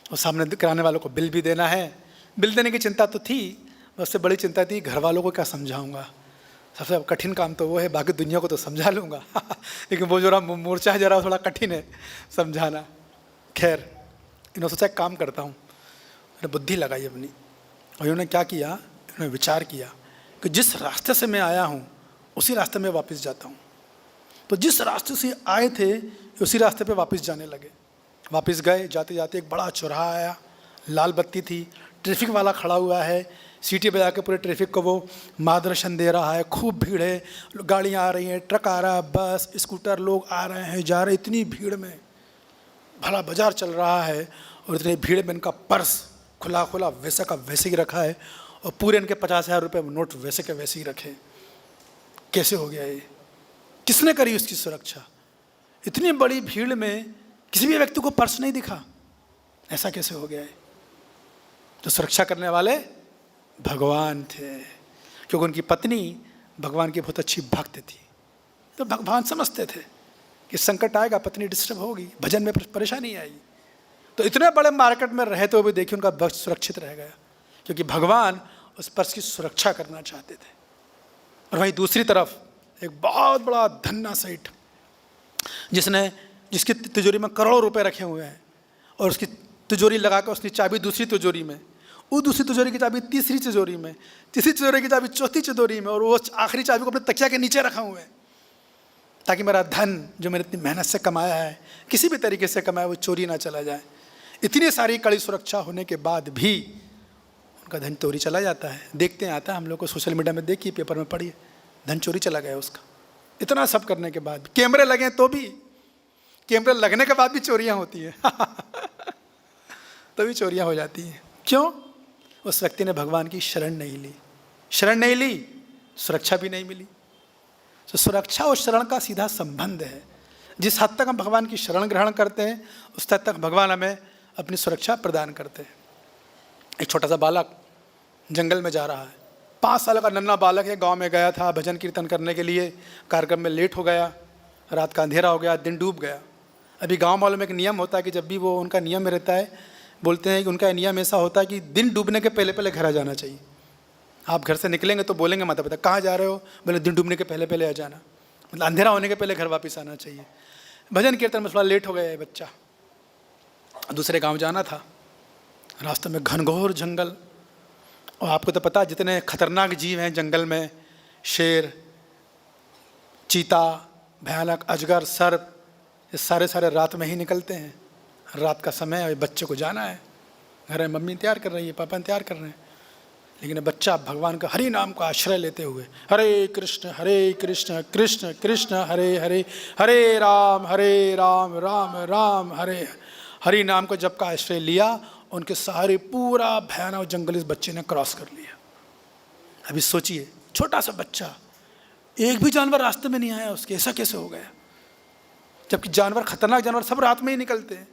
और सामने कराने वालों को बिल भी देना है। बिल देने की चिंता तो थी, उससे बड़ी चिंता थी घर वालों को क्या समझाऊंगा। सबसे कठिन काम तो वो है, बाकी दुनिया को तो समझा लूँगा लेकिन वो जरा मोर्चा है, जरा थोड़ा कठिन है समझाना। खैर, इन्होंने सोचा एक काम करता हूँ, मैंने बुद्धि लगाई अपनी, और इन्होंने क्या किया, इन्होंने विचार किया कि जिस रास्ते से मैं आया हूँ उसी रास्ते में वापस जाता हूँ। तो जिस रास्ते से आए थे उसी रास्ते पे वापस जाने लगे। वापस गए, जाते जाते एक बड़ा चौराहा आया, लाल बत्ती थी, ट्रैफिक वाला खड़ा हुआ है, सीटी बजा के पूरे ट्रैफिक को वो मार्गदर्शन दे रहा है। खूब भीड़ है, गाड़ियाँ आ रही हैं, ट्रक आ रहा है, बस स्कूटर, लोग आ रहे हैं जा रहे हैं। इतनी भीड़ में भला बाजार चल रहा है, और इतनी भीड़ में इनका पर्स खुला खुला वैसा का वैसे ही रखा है, और पूरे इनके 50,000 रुपये नोट वैसे के वैसे ही रखे। कैसे हो गया ये? किसने करी उसकी सुरक्षा? इतनी बड़ी भीड़ में किसी भी व्यक्ति को पर्स नहीं दिखा, ऐसा कैसे हो गया है? तो सुरक्षा करने वाले भगवान थे, क्योंकि उनकी पत्नी भगवान की बहुत अच्छी भक्त थी। तो भगवान समझते थे कि संकट आएगा, पत्नी डिस्टर्ब होगी, भजन में परेशानी आएगी। तो इतने बड़े मार्केट में रहते हुए देखिए उनका भक्त सुरक्षित रह गया, क्योंकि भगवान उस पर्स की सुरक्षा करना चाहते थे। और वहीं दूसरी तरफ एक बहुत बड़ा धन्ना सेठ, जिसकी तिजोरी में करोड़ों रुपए रखे हुए हैं, और उसकी तिजोरी लगाकर उसने चाबी दूसरी तिजोरी में, वो दूसरी तिजोरी की चाबी तीसरी तिजोरी में, तीसरी तिजोरी की चाबी चौथी तिजोरी में, और वो आखिरी चाबी को अपने तकिया के नीचे रखा हुआ है, ताकि मेरा धन जो मैंने इतनी मेहनत से कमाया है, किसी भी तरीके से कमाया, वो चोरी ना चला जाए। इतनी सारी कड़ी सुरक्षा होने के बाद भी उनका धन चोरी चला जाता है। देखते हैं, आता है हम लोग को सोशल मीडिया में, देखिए, पेपर में पढ़िए, धन चोरी चला गया उसका। इतना सब करने के बाद कैमरे लगे तो भी, कैमरे लगने के बाद भी चोरियां होती हैं तभी चोरियां हो जाती हैं। क्यों? उस व्यक्ति ने भगवान की शरण नहीं ली। शरण नहीं ली, सुरक्षा भी नहीं मिली। तो सुरक्षा और शरण का सीधा संबंध है। जिस हद तक हम भगवान की शरण ग्रहण करते हैं, उस हद तक भगवान हमें अपनी सुरक्षा प्रदान करते हैं। एक छोटा सा बालक जंगल में जा रहा है, 5 साल का नन्हा बालक है। गांव में गया था भजन कीर्तन करने के लिए, कार्यक्रम में लेट हो गया, रात का अंधेरा हो गया, दिन डूब गया। अभी गांव वालों में एक नियम होता है कि जब भी वो, उनका नियम में रहता है, बोलते हैं कि उनका नियम ऐसा होता है कि दिन डूबने के पहले पहले घर आ जाना चाहिए। आप घर से निकलेंगे तो बोलेंगे माता पिता, कहाँ जा रहे हो? बोले दिन डूबने के पहले पहले आ जाना, मतलब अंधेरा होने के पहले घर वापस आना चाहिए। भजन कीर्तन में थोड़ा लेट हो गया है बच्चा, दूसरे गांव जाना था। रास्ते में घनघोर जंगल, और आपको तो पता है जितने खतरनाक जीव हैं जंगल में, शेर, चीता, भयानक अजगर, सर्प, ये सारे रात में ही निकलते हैं। रात का समय है, बच्चे को जाना है, घर में मम्मी तैयार कर रही है, पापा तैयार कर रहे हैं, लेकिन बच्चा भगवान का हरि नाम का आश्रय लेते हुए हरे कृष्ण कृष्ण कृष्ण हरे हरे, हरे राम राम राम हरे, हरि नाम को जब का आश्रय लिया, उनके सहारे पूरा भयानक जंगल इस बच्चे ने क्रॉस कर लिया। अभी सोचिए, छोटा सा बच्चा, एक भी जानवर रास्ते में नहीं आया उसके, ऐसा कैसे हो गया? जबकि जानवर, खतरनाक जानवर सब रात में ही निकलते हैं,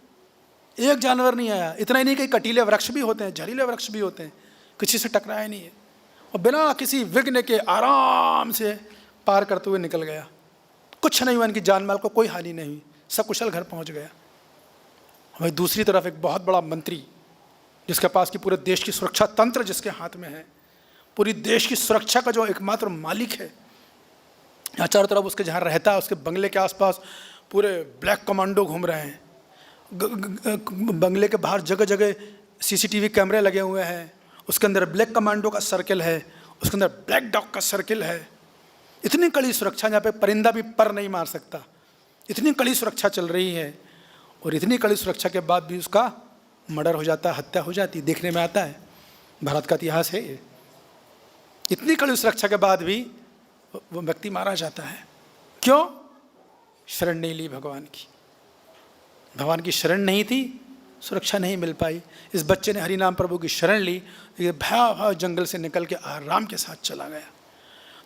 एक जानवर नहीं आया। इतना ही नहीं कि कटीले वृक्ष भी होते हैं, जहरीले वृक्ष भी होते हैं, किसी से टकराया नहीं है, और बिना किसी विघ्न के आराम से पार करते हुए निकल गया। कुछ नहीं हुआ, इनकी जान माल को कोई हानि नहीं हुई, सकुशल घर पहुंच गया। वहीं दूसरी तरफ एक बहुत बड़ा मंत्री, जिसके पास की पूरे देश की सुरक्षा तंत्र जिसके हाथ में है, पूरी देश की सुरक्षा का जो एकमात्र मालिक है, यहाँ चारों तरफ उसके जहाँ रहता है, उसके बंगले के आसपास पूरे ब्लैक कमांडो घूम रहे हैं। बंगले के बाहर जगह जगह CCTV कैमरे लगे हुए हैं, उसके अंदर ब्लैक कमांडो का सर्किल है, उसके अंदर ब्लैक डॉग का सर्किल है। इतनी कड़ी सुरक्षा, जहाँ पे परिंदा भी पर नहीं मार सकता, इतनी कड़ी सुरक्षा चल रही है। और इतनी कड़ी सुरक्षा के बाद भी उसका मर्डर हो जाता है, हत्या हो जाती, देखने में आता है, भारत का इतिहास है ये। इतनी कड़ी सुरक्षा के बाद भी वो व्यक्ति मारा जाता है। क्यों? शरण नहीं ली भगवान की, भगवान की शरण नहीं थी, सुरक्षा नहीं मिल पाई। इस बच्चे ने हरि नाम प्रभु की शरण ली, ये भयावह जंगल से निकल के आराम के साथ चला गया।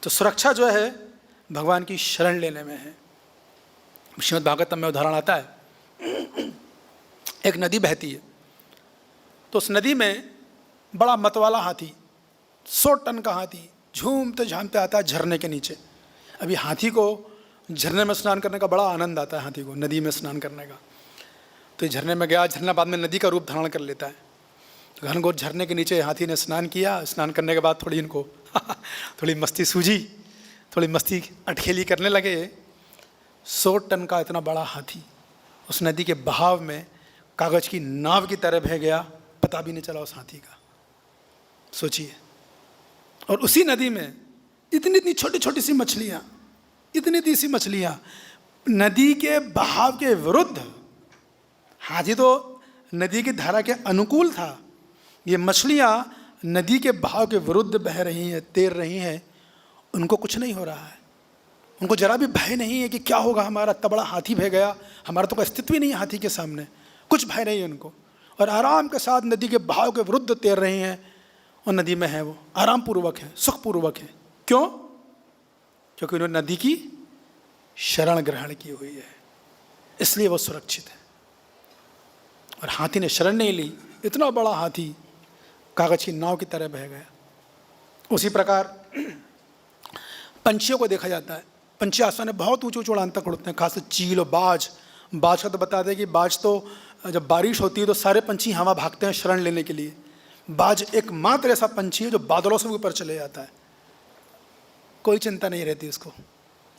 तो सुरक्षा जो है भगवान की शरण लेने में है। श्रीमद् भागवतम में उदाहरण आता है, एक नदी बहती है, तो उस नदी में बड़ा मतवाला हाथी, 100 टन का हाथी झूमते झामते आता है झरने के नीचे। अभी हाथी को झरने में स्नान करने का बड़ा आनंद आता है, हाथी को नदी में स्नान करने का। तो झरने में गया, झरना बाद में नदी का रूप धारण कर लेता है। घनघोर झरने के नीचे हाथी ने स्नान किया। स्नान करने के बाद थोड़ी इनको थोड़ी मस्ती सूझी, थोड़ी मस्ती अटखेली करने लगे। 100 टन का इतना बड़ा हाथी उस नदी के बहाव में कागज की नाव की तरह बह गया, पता भी नहीं चला उस हाथी का। सोचिए। और उसी नदी में इतनी इतनी छोटी छोटी सी मछलियाँ, इतनी इतनी सी मछलियाँ नदी के बहाव के विरुद्ध। हाथी तो नदी की धारा के अनुकूल था, ये मछलियाँ नदी के बहाव के विरुद्ध बह रही हैं, तैर रही हैं। उनको कुछ नहीं हो रहा है, उनको जरा भी भय नहीं है कि क्या होगा, हमारा इतना बड़ा हाथी बह गया, हमारा तो कोई अस्तित्व ही नहीं है हाथी के सामने, कुछ भय नहीं है उनको। और आराम के साथ नदी के बहाव के विरुद्ध तैर रहे हैं, और नदी में है वो आराम पूर्वक है, सुखपूर्वक है। क्यों? क्योंकि उन्होंने नदी की शरण ग्रहण की हुई है, इसलिए वो सुरक्षित है। और हाथी ने शरण नहीं ली, इतना बड़ा हाथी कागज की नाव की तरह बह गया। उसी प्रकार पंछियों को देखा जाता है, पंछी आसमान में बहुत ऊंचे ऊंचे उड़ान तक उड़ते हैं, खासकर चील और बाज। बाज का तो बता दें कि बाज तो जब बारिश होती है तो सारे पंछी हवा भागते हैं शरण लेने के लिए। बाज एकमात्र ऐसा पंछी है जो बादलों से ऊपर चले जाता है, कोई चिंता नहीं रहती उसको,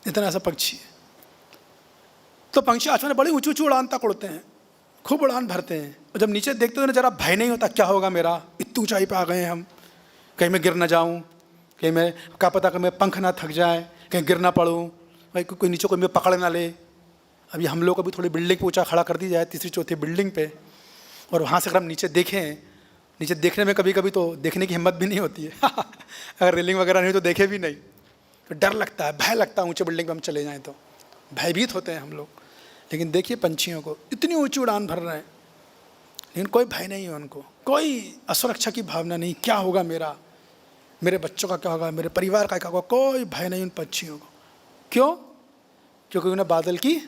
इतना ऐसा पक्षी है। तो पंछी आसमान में बड़ी ऊंची ऊंची उड़ान तक उड़ते हैं, खूब उड़ान भरते हैं, और जब नीचे देखते तो उन्हें जरा भय नहीं होता, क्या होगा मेरा, इतनी ऊंचाई पे आ गए हैं हम, कहीं मैं गिर ना जाऊं, कहीं मैं क्या पता कि मैं पंख ना थक जाए, कहीं गिर ना पड़ूं, भाई कोई नीचे कोई मैं पकड़ ना ले। अभी हम लोग को भी थोड़ी बिल्डिंग पे ऊंचा खड़ा कर दी जाए, तीसरी चौथी बिल्डिंग पे, और वहाँ से अगर हम नीचे देखें, नीचे देखने में कभी कभी तो देखने की हिम्मत भी नहीं होती है अगर रेलिंग वगैरह नहीं तो देखे भी नहीं, तो डर लगता है, भय लगता है, ऊँचे बिल्डिंग पर हम चले जाएँ तो भयभीत होते हैं हम लोग। लेकिन देखिए पंछियों को, इतनी ऊंची उड़ान भर रहे हैं, लेकिन कोई भय नहीं है उनको, कोई असुरक्षा की भावना नहीं, क्या होगा मेरा, मेरे बच्चों का क्या होगा, मेरे परिवार का क्या होगा, कोई भय नहीं उन पंछियों को। क्यों? क्योंकि उन्हें बादल की,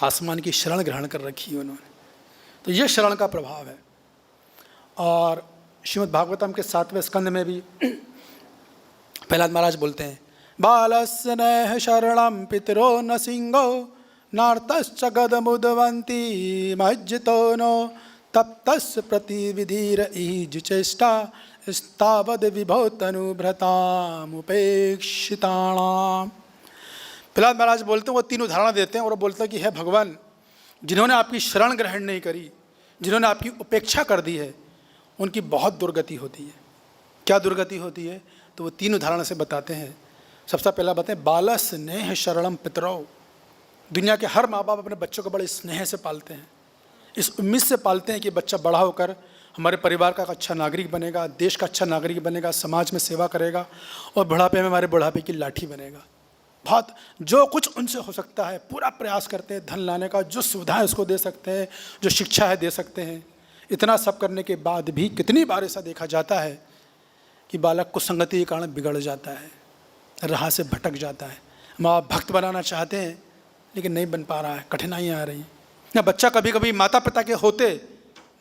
आसमान की शरण ग्रहण कर रखी है उन्होंने। तो ये शरण का प्रभाव है। और श्रीमद् भागवतम के 7वें स्कंद में भी प्रहलाद महाराज बोलते हैं, बालस्य नैह शरणं पितरो न सिंहो नार्तश्च गदमुदवन्ति मज्जितो नो तप्तस्य प्रतिविधिर ईज चेष्टा स्तावद विभो तनुभृताम उपेक्षिताणाम। प्रहलाद महाराज बोलते हैं, वो 3 उदाहरण देते हैं और वो बोलते हैं कि हे भगवान, जिन्होंने आपकी शरण ग्रहण नहीं करी, जिन्होंने आपकी उपेक्षा कर दी है, उनकी बहुत दुर्गति होती है। क्या दुर्गति होती है? तो वो 3 उदाहरण से बताते हैं। सबसे पहला बताएं, बाल स्नेह शरणम पितरौ। दुनिया के हर माँ बाप अपने बच्चों को बड़े स्नेह से पालते हैं, इस उम्मीद से पालते हैं कि बच्चा बड़ा होकर हमारे परिवार का अच्छा नागरिक बनेगा, देश का अच्छा नागरिक बनेगा, समाज में सेवा करेगा, और बुढ़ापे में हमारे बुढ़ापे की लाठी बनेगा। बहुत जो कुछ उनसे हो सकता है पूरा प्रयास करते हैं धन लाने का, जो सुविधाएं उसको दे सकते हैं, जो शिक्षा है दे सकते हैं। इतना सब करने के बाद भी कितनी बार ऐसा देखा जाता है कि बालक को संगति के कारण बिगड़ जाता है, राह से भटक जाता है। माँ बाप भक्त बनाना चाहते हैं लेकिन नहीं बन पा रहा है, कठिनाइयाँ आ रही हैं। या बच्चा कभी कभी माता पिता के होते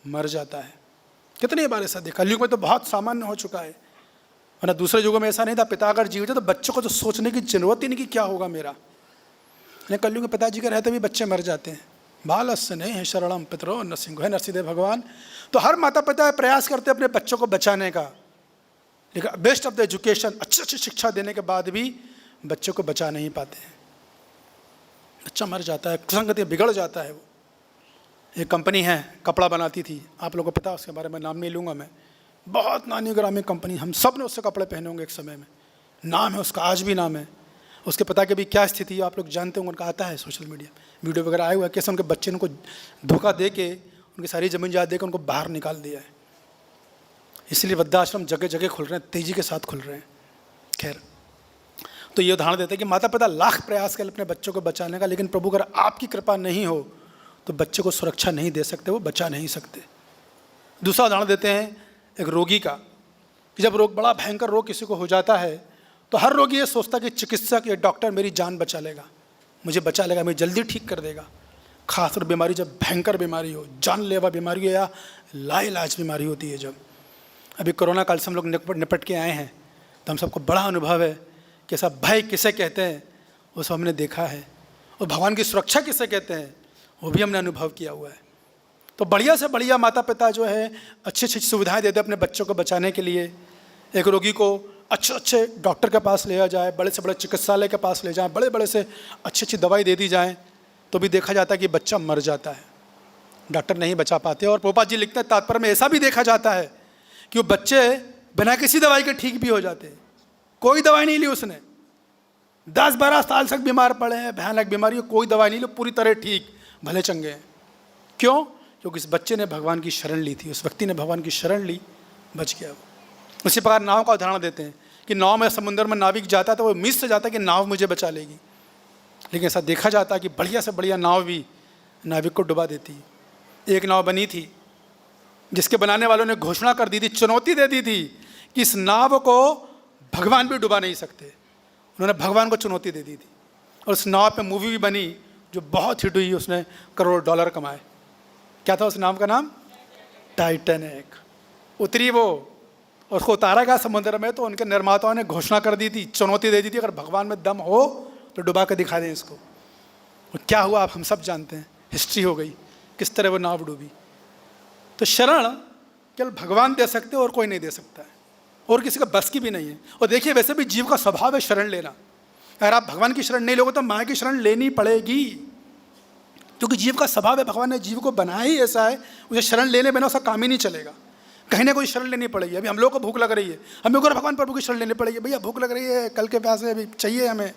मर जाता है, कितनी बार ऐसा देखा। कलयुग में तो बहुत सामान्य हो चुका है, वरना दूसरे युगों में ऐसा नहीं था। पिता अगर जीवित है तो बच्चों को तो सोचने की जरूरत ही नहीं कि क्या होगा मेरा। कलयुग में पिताजी के रहते भी बच्चे मर जाते हैं। बालस्य नहीं शरणम पितरो न सिंह, है नरसिंहदेव भगवान। तो हर माता पिता प्रयास करते हैं अपने बच्चों को बचाने का, लेकिन बेस्ट ऑफ द एजुकेशन, अच्छी शिक्षा देने के बाद भी बच्चों को बचा नहीं पाते हैं, बच्चा मर जाता है, संगति बिगड़ जाता है। वो एक कंपनी है कपड़ा बनाती थी, आप लोगों को पता है, उसके बारे में नाम नहीं लूँगा मैं, बहुत नामी ग्रामी कंपनी, हम सब ने उससे कपड़े पहने होंगे एक समय में, नाम है उसका, आज भी नाम है। उसके पता की भी क्या स्थिति है आप लोग जानते होंगे, उनका आता है सोशल मीडिया वीडियो वगैरह आए हुआ है, कैसे उनके बच्चे ने उनको धोखा दे के उनकी सारी ज़मीन जायदाद दे के उनको बाहर निकाल दिया है। इसलिए वृद्धाश्रम जगह जगह खुल रहे हैं, तेज़ी के साथ खुल रहे हैं। खैर, तो ये उदाहरण देते हैं कि माता पिता लाख प्रयास करें अपने बच्चों को बचाने का, लेकिन प्रभु अगर आपकी कृपा नहीं हो तो बच्चे को सुरक्षा नहीं दे सकते, वो बचा नहीं सकते। दूसरा उदाहरण देते हैं एक रोगी का, कि जब रोग, बड़ा भयंकर रोग किसी को हो जाता है तो हर रोगी ये सोचता कि चिकित्सक या डॉक्टर मेरी जान बचा लेगा, मुझे बचा लेगा, मुझे जल्दी ठीक कर देगा। खासकर बीमारी जब भयंकर बीमारी हो, जानलेवा बीमारी हो या लाइलाज बीमारी होती है। जब अभी कोरोना काल से हम लोग निपट के आए हैं तो हम सबको बड़ा अनुभव है कि ऐसा भय किसे कहते हैं वो सब हमने देखा है, और भगवान की सुरक्षा किसे कहते हैं वो भी हमने अनुभव किया हुआ है। तो बढ़िया से बढ़िया माता पिता जो है अच्छी अच्छी सुविधाएं देते हैं अपने बच्चों को बचाने के लिए। एक रोगी को अच्छे अच्छे डॉक्टर के पास ले जाए, बड़े से बड़े चिकित्सालय के पास ले जाए, बड़े बड़े से अच्छी अच्छी दवाई दे दी जाए, तो भी देखा जाता है कि बच्चा मर जाता है, डॉक्टर नहीं बचा पाते। और पोपा जी लिखते हैं तात्पर्य में ऐसा भी देखा जाता है कि वो बच्चे बिना किसी दवाई के ठीक भी हो जाते हैं, कोई दवाई नहीं ली उसने, 10-12 साल तक बीमार पड़े हैं, भयानक बीमारी, कोई दवाई नहीं ली, पूरी तरह ठीक भले चंगे हैं। क्यों? क्योंकि इस बच्चे ने भगवान की शरण ली थी, उस व्यक्ति ने भगवान की शरण ली, बच गया वो। उसी प्रकार नाव का उदाहरण देते हैं कि नाव में समुद्र में नाविक जाता है तो वो उम्मीद से जाता है कि नाव मुझे बचा लेगी, लेकिन ऐसा देखा जाता है कि बढ़िया से बढ़िया नाव भी नाविक को डुबा देती है। एक नाव बनी थी जिसके बनाने वालों ने घोषणा कर दी थी, चुनौती दे दी थी कि इस नाव को भगवान भी डुबा नहीं सकते। उन्होंने भगवान को चुनौती दे दी थी और उस नाव पे मूवी भी बनी जो बहुत हिट हुई, उसने करोड़ डॉलर कमाए। क्या था उस नाव का नाम? टाइटैनिक। उतरी वो और उसको उतारा गया समुद्र में, तो उनके निर्माताओं ने घोषणा कर दी थी, चुनौती दे दी थी, अगर भगवान में दम हो तो डुबा के दिखा दें इसको। और क्या हुआ आप हम सब जानते हैं, हिस्ट्री हो गई किस तरह वो नाव डूबी। तो शरण केवल भगवान दे सकते और कोई नहीं दे सकता है, और किसी का बस की भी नहीं है। और देखिए वैसे भी जीव का स्वभाव है शरण लेना। अगर आप भगवान की शरण नहीं लोगे तो माँ की शरण लेनी पड़ेगी, क्योंकि जीव का स्वभाव है। भगवान ने जीव को बनाया ही ऐसा है, उसे शरण लेने बिना उसका काम ही नहीं चलेगा। कहीं ना कोई शरण लेनी पड़ेगी। अभी हम लोग को भूख लग रही है, हमें को भगवान प्रभु की शरण लेनी पड़ेगी। भैया भूख लग रही है, कल के प्यासे अभी चाहिए हमें।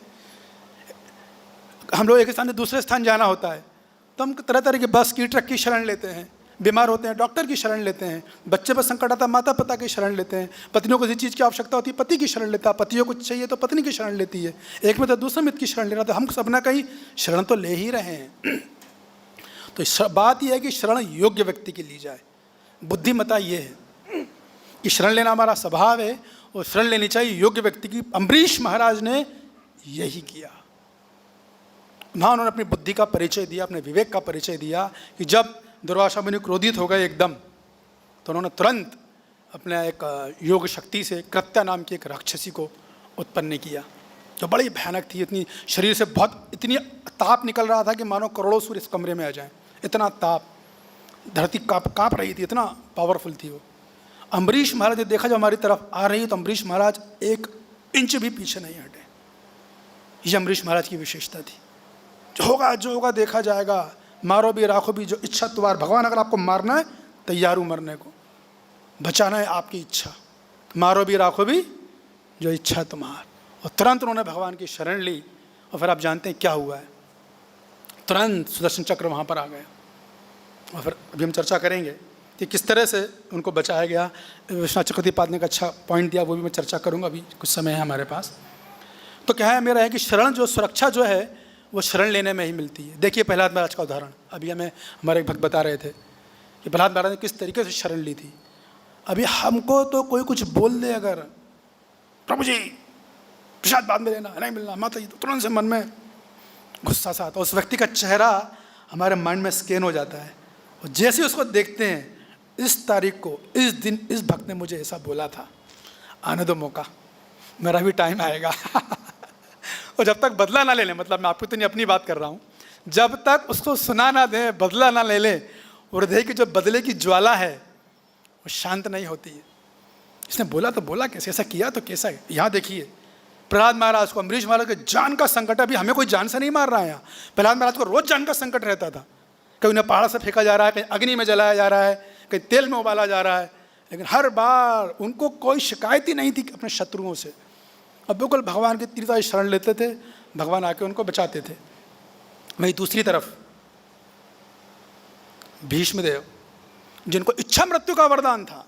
हम लोग एक स्थान से दूसरे स्थान जाना होता है तो हम तरह तरह की बस की, ट्रक की शरण लेते हैं। बीमार होते हैं डॉक्टर की शरण लेते हैं। बच्चे पर संकट आता है माता पिता की शरण लेते हैं। पत्नियों को जिस चीज़ की आवश्यकता होती है पति की शरण लेता है। पतियों को चाहिए तो पत्नी की शरण लेती है। एक में तो दूसरे मित्र की शरण ले रहा, तो हम सब ना कहीं शरण तो ले ही रहे हैं। तो बात यह है कि शरण योग्य व्यक्ति की ली जाए। बुद्धिमता ये है कि शरण लेना हमारा स्वभाव है और शरण लेनी चाहिए योग्य व्यक्ति की। अम्बरीश महाराज ने यही किया। वहाँ उन्होंने अपनी बुद्धि का परिचय दिया, अपने विवेक का परिचय दिया कि जब दुर्वासा मुनि क्रोधित हो गए एकदम, तो उन्होंने तुरंत अपने एक योग शक्ति से कृत्या नाम की एक राक्षसी को उत्पन्न किया, जो बड़ी भयानक थी। इतनी शरीर से बहुत इतनी ताप निकल रहा था कि मानो करोड़ों सूर्य इस कमरे में आ जाएं। इतना ताप, धरती काँप रही थी, इतना पावरफुल थी वो। अम्बरीश महाराज ने देखा जब हमारी तरफ आ रही है तो अम्बरीश महाराज 1 इंच भी पीछे नहीं हटे। ये अम्बरीश महाराज की विशेषता थी। जो होगा देखा जाएगा, मारो भी राखो भी, जो इच्छा तुम्हार। भगवान अगर आपको मारना है तैयार हूँ मरने को, बचाना है आपकी इच्छा, मारो भी राखो भी जो इच्छा तुम्हार। और तुरंत उन्होंने भगवान की शरण ली और फिर आप जानते हैं क्या हुआ है, तुरंत सुदर्शन चक्र वहाँ पर आ गया। और फिर अभी हम चर्चा करेंगे कि किस तरह से उनको बचाया गया। विश्वनाथ चक्रवर्तीपाद ने एक अच्छा पॉइंट दिया, वो भी मैं चर्चा करूँगा, अभी कुछ समय है हमारे पास। तो क्या है मेरा है कि शरण जो सुरक्षा जो है वो शरण लेने में ही मिलती है। देखिए प्रहलाद महाराज का उदाहरण अभी हमें हमारे एक भक्त बता रहे थे कि प्रहलाद महाराज ने किस तरीके से शरण ली थी। अभी हमको तो कोई कुछ बोल दे, अगर प्रभु जी प्रसाद बाद में लेना, नहीं मिलना, माता जी, तो तुरंत से मन में गुस्सा सा आता है। उस व्यक्ति का चेहरा हमारे माइंड में स्कैन हो जाता है और जैसे उसको देखते हैं, इस तारीख को, इस दिन, इस भक्त ने मुझे ऐसा बोला था, आने दो मौका, मेरा भी टाइम आएगा। और जब तक बदला ना ले लें, मतलब मैं आपको तो नहीं अपनी बात कर रहा हूँ, जब तक उसको सुना ना दें, बदला ना ले लें, और हृदय की जो बदले की ज्वाला है वो शांत नहीं होती है। इसने बोला तो बोला कैसे, ऐसा किया तो कैसा है। यहाँ देखिए प्रहलाद महाराज को, अम्बरीश महाराज के जान का संकट, अभी हमें कोई जान से नहीं मार रहा है यहाँ। प्रहलाद महाराज को रोज जान का संकट रहता था। कहीं उन्हें पहाड़ से फेंका जा रहा है, कहीं अग्नि में जलाया जा रहा है, कहीं तेल में उबाला जा रहा है, लेकिन हर बार उनको कोई शिकायत ही नहीं थी अपने शत्रुओं से। अब बिल्कुल भगवान की तीव्रता शरण लेते थे, भगवान आके उनको बचाते थे। वहीं दूसरी तरफ भीष्मदेव, जिनको इच्छा मृत्यु का वरदान था।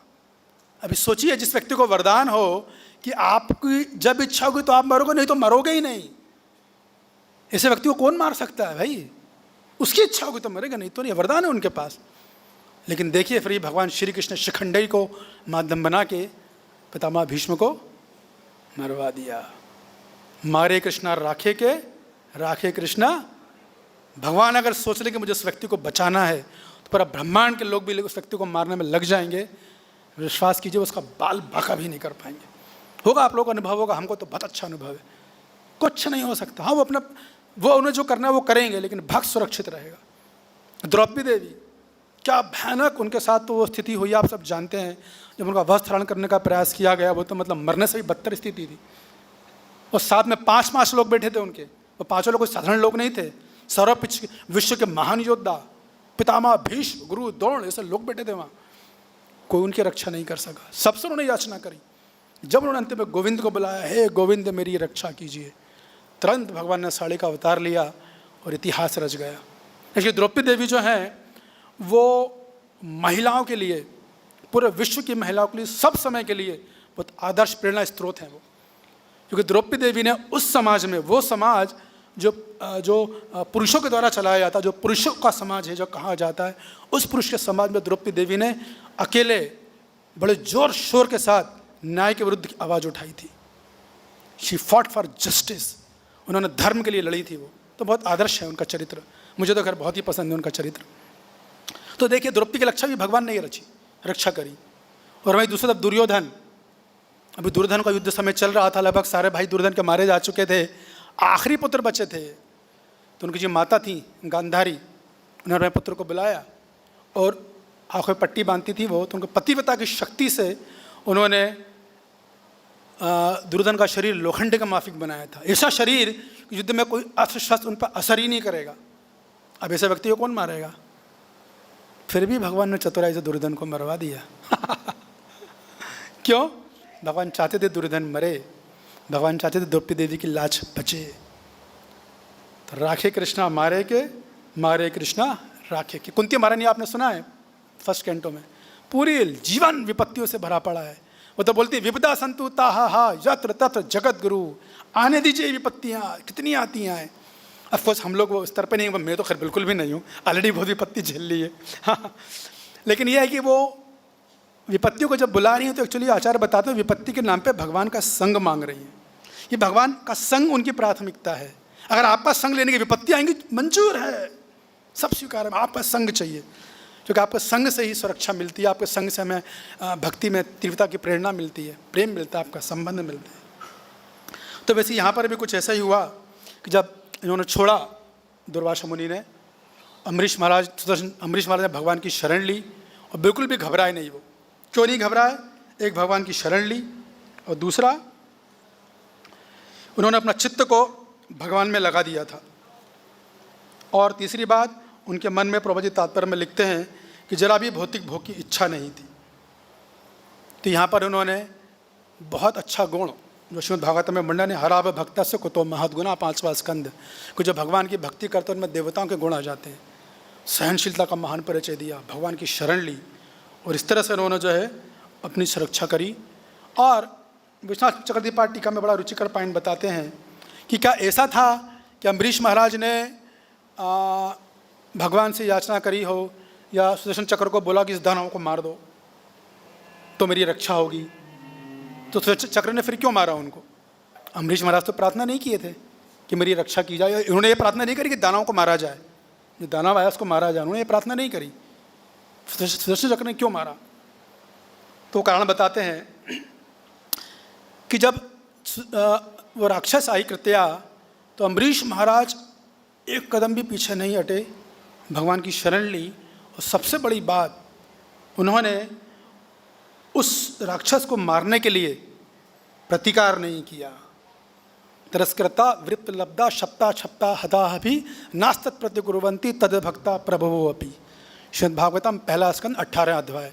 अभी सोचिए जिस व्यक्ति को वरदान हो कि आपकी जब इच्छा होगी तो आप मरोगे, नहीं तो मरोगे ही नहीं, ऐसे व्यक्ति को कौन मार सकता है भाई? उसकी इच्छा होगी तो मरेगा, नहीं तो नहीं, वरदान है उनके पास। लेकिन देखिए फिर भगवान श्री कृष्ण शिखंडी को माध्यम बना के पितामह भीष्म को मरवा दिया। मारे कृष्णा राखे के, राखे कृष्णा। भगवान अगर सोच ले कि मुझे उस व्यक्ति को बचाना है तो पूरा ब्रह्मांड के लोग भी उस व्यक्ति को मारने में लग जाएंगे। विश्वास कीजिए उसका बाल बाका भी नहीं कर पाएंगे। होगा आप लोगों को अनुभव होगा, हमको तो बहुत अच्छा अनुभव है। कुछ नहीं हो सकता। हाँ वो उन्हें जो करना है वो करेंगे, लेकिन भक्त सुरक्षित रहेगा। द्रौपदी देवी, क्या भयानक उनके साथ तो वो स्थिति हुई आप सब जानते हैं। जब उनका वस्त्र हरण करने का प्रयास किया गया, वो तो मतलब मरने से भी बदतर स्थिति थी। और साथ में 5 लोग बैठे थे उनके, वो 5 लोग कोई साधारण लोग नहीं थे। सर्व विश्व के महान योद्धा पितामह भीष्म, गुरु द्रोण, ऐसे लोग बैठे थे वहाँ। कोई उनकी रक्षा नहीं कर सका। सबसे उन्होंने याचना करी। जब उन्होंने अंत में गोविंद को बुलाया, हे गोविंद मेरी रक्षा कीजिए, तुरंत भगवान ने साड़ी का अवतार लिया और इतिहास रच गया। इसलिए द्रौपदी देवी जो हैं वो महिलाओं के लिए, पूरे विश्व की महिलाओं के लिए, सब समय के लिए बहुत आदर्श प्रेरणा स्रोत हैं वो। क्योंकि द्रौपदी देवी ने उस समाज में, वो समाज जो पुरुषों के द्वारा चलाया जाता है, जो पुरुषों का समाज है जो कहा जाता है, उस पुरुष के समाज में द्रौपदी देवी ने अकेले बड़े जोर शोर के साथ न्याय के विरुद्ध आवाज़ उठाई थी। शी फॉट फॉर जस्टिस, उन्होंने धर्म के लिए लड़ी थी। वो तो बहुत आदर्श है उनका चरित्र, मुझे तो खैर बहुत ही पसंद है उनका चरित्र। तो देखिए, द्रौपदी की रक्षा भी भगवान ने ही रक्षा करी। और वहीं दूसरी तरफ दुर्योधन, अभी दुर्योधन का युद्ध समय चल रहा था, लगभग सारे भाई दुर्योधन के मारे जा चुके थे, आखिरी पुत्र बचे थे। तो उनकी जो माता थी गांधारी, उन्होंने अपने पुत्र को बुलाया और आँखों में पट्टी बांधती थी वो, तो उनके पतिव्रता की शक्ति से उन्होंने दुर्योधन का शरीर लोखंड का माफिक बनाया था। ऐसा शरीर युद्ध में कोई अस्त्र शस्त्र उन पर असर ही नहीं करेगा। अब ऐसे व्यक्ति को कौन मारेगा? फिर भी भगवान ने चतुराई से दुर्योधन को मरवा दिया। क्यों? भगवान चाहते थे दुर्योधन मरे, भगवान चाहते थे द्रौपदी देवी की लाज बचे। तो राखे कृष्णा मारे के, मारे कृष्णा राखे के। कुंती महारानी आपने सुना है फर्स्ट कैंटो में, पूरी जीवन विपत्तियों से भरा पड़ा है। वो तो बोलती विपदा संतु ताहा यत्र तत्र जगत गुरु, आने दीजिए विपत्तियाँ कितनी आती हैं। अफकोर्स हम लोग वो स्तर पे नहीं, मैं तो खैर बिल्कुल भी नहीं हूँ, ऑलरेडी बहुत विपत्ति झेल ली है। हाँ, लेकिन यह है कि वो विपत्तियों को जब बुला रही हैं तो एक्चुअली आचार्य बताते हैं विपत्ति के नाम पे भगवान का संग मांग रही हैं। ये भगवान का संग उनकी प्राथमिकता है। अगर आपका संग लेने की विपत्ति आएंगी, मंजूर है, सब स्वीकार है, आपका संग चाहिए, क्योंकि आपके संग से ही सुरक्षा मिलती है, आपके संग से हमें भक्ति में तीव्रता की प्रेरणा मिलती है, प्रेम मिलता है, आपका संबंध मिलता है। तो वैसे यहाँ पर भी कुछ ऐसा ही हुआ कि जब इन्होंने छोड़ा, दुर्वासा मुनि ने, अम्बरीश महाराज ने भगवान की शरण ली और बिल्कुल भी घबराए नहीं। वो क्यों नहीं घबराए? एक, भगवान की शरण ली, और दूसरा, उन्होंने अपना चित्त को भगवान में लगा दिया था। और तीसरी बात, उनके मन में प्रभु जी तात्पर्य में लिखते हैं कि जरा भी भौतिक भोग की इच्छा नहीं थी। तो यहाँ पर उन्होंने बहुत अच्छा गुण जो श्रीमद् भागवत में वर्णन है, हराव भक्त से कुतो महद्गुणा, 5वां स्कंद, कि जो भगवान की भक्ति करते हैं उनमें देवताओं के गुण आ जाते हैं। सहनशीलता का महान परिचय दिया, भगवान की शरण ली, और इस तरह से उन्होंने जो है अपनी सुरक्षा करी। और विश्वनाथ चक्रवर्ती पाठ टीका में बड़ा रुचिकर पॉइंट बताते हैं कि क्या ऐसा था कि अम्बरीश महाराज ने भगवान से याचना करी हो या सुदर्शन चक्र को बोला कि इस दानव को मार दो तो मेरी रक्षा होगी, तो सुदर्शन चक्र ने फिर क्यों मारा उनको? अम्बरीश महाराज तो प्रार्थना नहीं किए थे कि मेरी रक्षा की जाए, उन्होंने ये प्रार्थना नहीं करी कि दानव को मारा जाए, जो दानव आया उसको मारा जाए, उन्होंने ये प्रार्थना नहीं करी। सुदर्शन चक्र ने क्यों मारा? तो कारण बताते हैं कि जब वो राक्षस आई कृत्या, तो अम्बरीश महाराज एक कदम भी पीछे नहीं हटे, भगवान की शरण ली, और सबसे बड़ी बात, उन्होंने उस राक्षस को मारने के लिए प्रतिकार नहीं किया। तिरस्कृता वृत्त लब्धा शप्ता छप्ता हता भी नास्तत् प्रतिकुर्वन्ति तद भक्ता प्रभवो अपि। श्रीमद् भागवतम 1 स्कंद 18 अध्याय,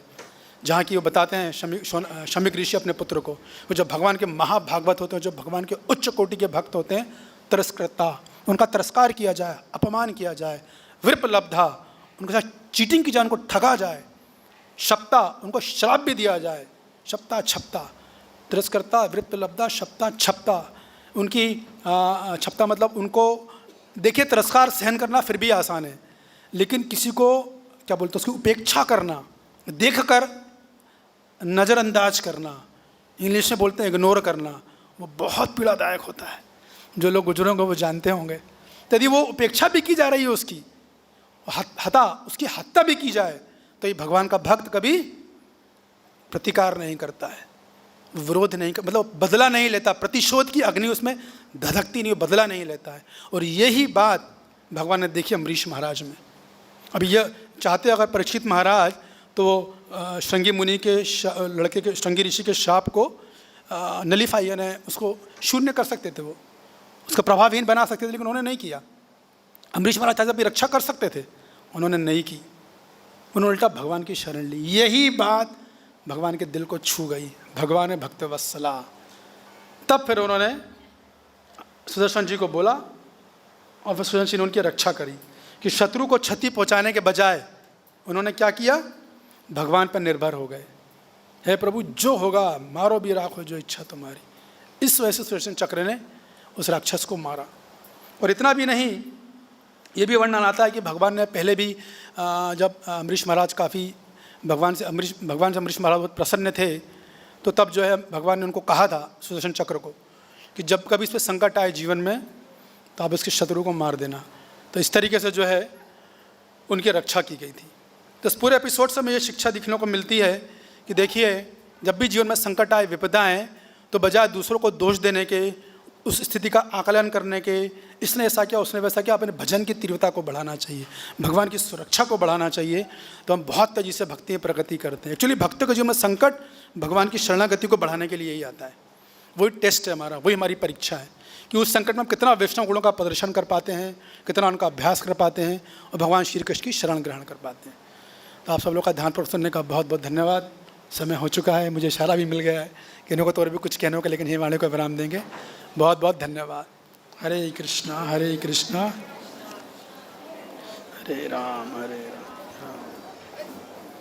जहाँ की वो बताते हैं शमीक ऋषि अपने पुत्र को, वो जो भगवान के महाभागवत होते हैं, जो भगवान के उच्च कोटि के भक्त होते हैं, तिरस्कृता, उनका तिरस्कार किया जाए, अपमान किया जाए, विप लब्धा, उनके साथ चीटिंग की जाए, उनको ठगा जाए, शप्ता, उनको श्राप भी दिया जाए, शप्ता छप्ता, तिरस्कर्ता विप लब्धा शप्ता छप्ता, उनकी छप्ता मतलब उनको, देखिए तिरस्कार सहन करना फिर भी आसान है, लेकिन किसी को क्या बोलते हैं, उसकी उपेक्षा करना, देखकर नज़रअंदाज करना, इंग्लिश में बोलते हैं इग्नोर करना, वो बहुत पीड़ादायक होता है। जो लोग गुजरे होंगे वो जानते होंगे। तो यदि वो उपेक्षा भी की जा रही है उसकी, उसकी हत्या भी की जाए, तो ये भगवान का भक्त कभी प्रतिकार नहीं करता है, विरोध नहीं मतलब बदला नहीं लेता, प्रतिशोध की अग्नि उसमें धधकती नहीं, बदला नहीं लेता है। और यही बात भगवान ने देखी अम्बरीश महाराज में। अब यह चाहते अगर परीक्षित महाराज तो श्रृंगी मुनि के लड़के के, श्रृंगी ऋषि के शाप को नलीफाई, यानी उसको शून्य कर सकते थे, वो उसका प्रभावहीन बना सकते थे, लेकिन उन्होंने नहीं किया। अम्बरीश महाराज चाहते अपनी रक्षा कर सकते थे, उन्होंने नहीं की, उन्होंने उल्टा भगवान की शरण ली। यही बात भगवान के दिल को छू गई, भगवान है भक्त वत्सला। तब फिर उन्होंने सुदर्शन जी को बोला, और फिर सुदर्शन जी ने उनकी रक्षा करी कि शत्रु को क्षति पहुंचाने के बजाय उन्होंने क्या किया, भगवान पर निर्भर हो गए। हे प्रभु जो होगा मारो भी राखो जो इच्छा तुम्हारी। इस वजह से सुदर्शन चक्र ने उस राक्षस को मारा। और इतना भी नहीं, ये भी वर्णन आता है कि भगवान ने पहले भी जब अम्बरीश महाराज काफ़ी भगवान से अम्बरीश महाराज बहुत प्रसन्न थे, तो तब जो है भगवान ने उनको कहा था सुदर्शन चक्र को कि जब कभी इस पर संकट आए जीवन में तो आप इसके शत्रु को मार देना। तो इस तरीके से जो है उनकी रक्षा की गई थी। तो इस पूरे एपिसोड से हमें ये शिक्षा दिखने को मिलती है कि देखिए, जब भी जीवन में संकट आए, विपदा आए, तो बजाय दूसरों को दोष देने के, उस स्थिति का आकलन करने के, इसने ऐसा किया उसने वैसा किया, अपने भजन की तीव्रता को बढ़ाना चाहिए, भगवान की सुरक्षा को बढ़ाना चाहिए। तो हम बहुत तेजी से भक्ति में प्रगति करते हैं। एक्चुअली भक्त के जीवन में संकट भगवान की शरणागति को बढ़ाने के लिए ही आता है। वही टेस्ट है हमारा, वही हमारी परीक्षा है कि उस संकट में हम कितना वैष्णव गुणों का प्रदर्शन कर पाते हैं, कितना उनका अभ्यास कर पाते हैं और भगवान श्री कृष्ण की शरण ग्रहण कर पाते हैं। तो आप सब लोग का ध्यानपूर्वक सुनने का बहुत बहुत धन्यवाद। समय हो चुका है, मुझे इशारा भी मिल गया है कहने को, तो और भी कुछ कहने को, लेकिन ये वाणी को विराम देंगे। बहुत बहुत धन्यवाद। हरे कृष्णा हरे कृष्णा हरे राम हरे राम।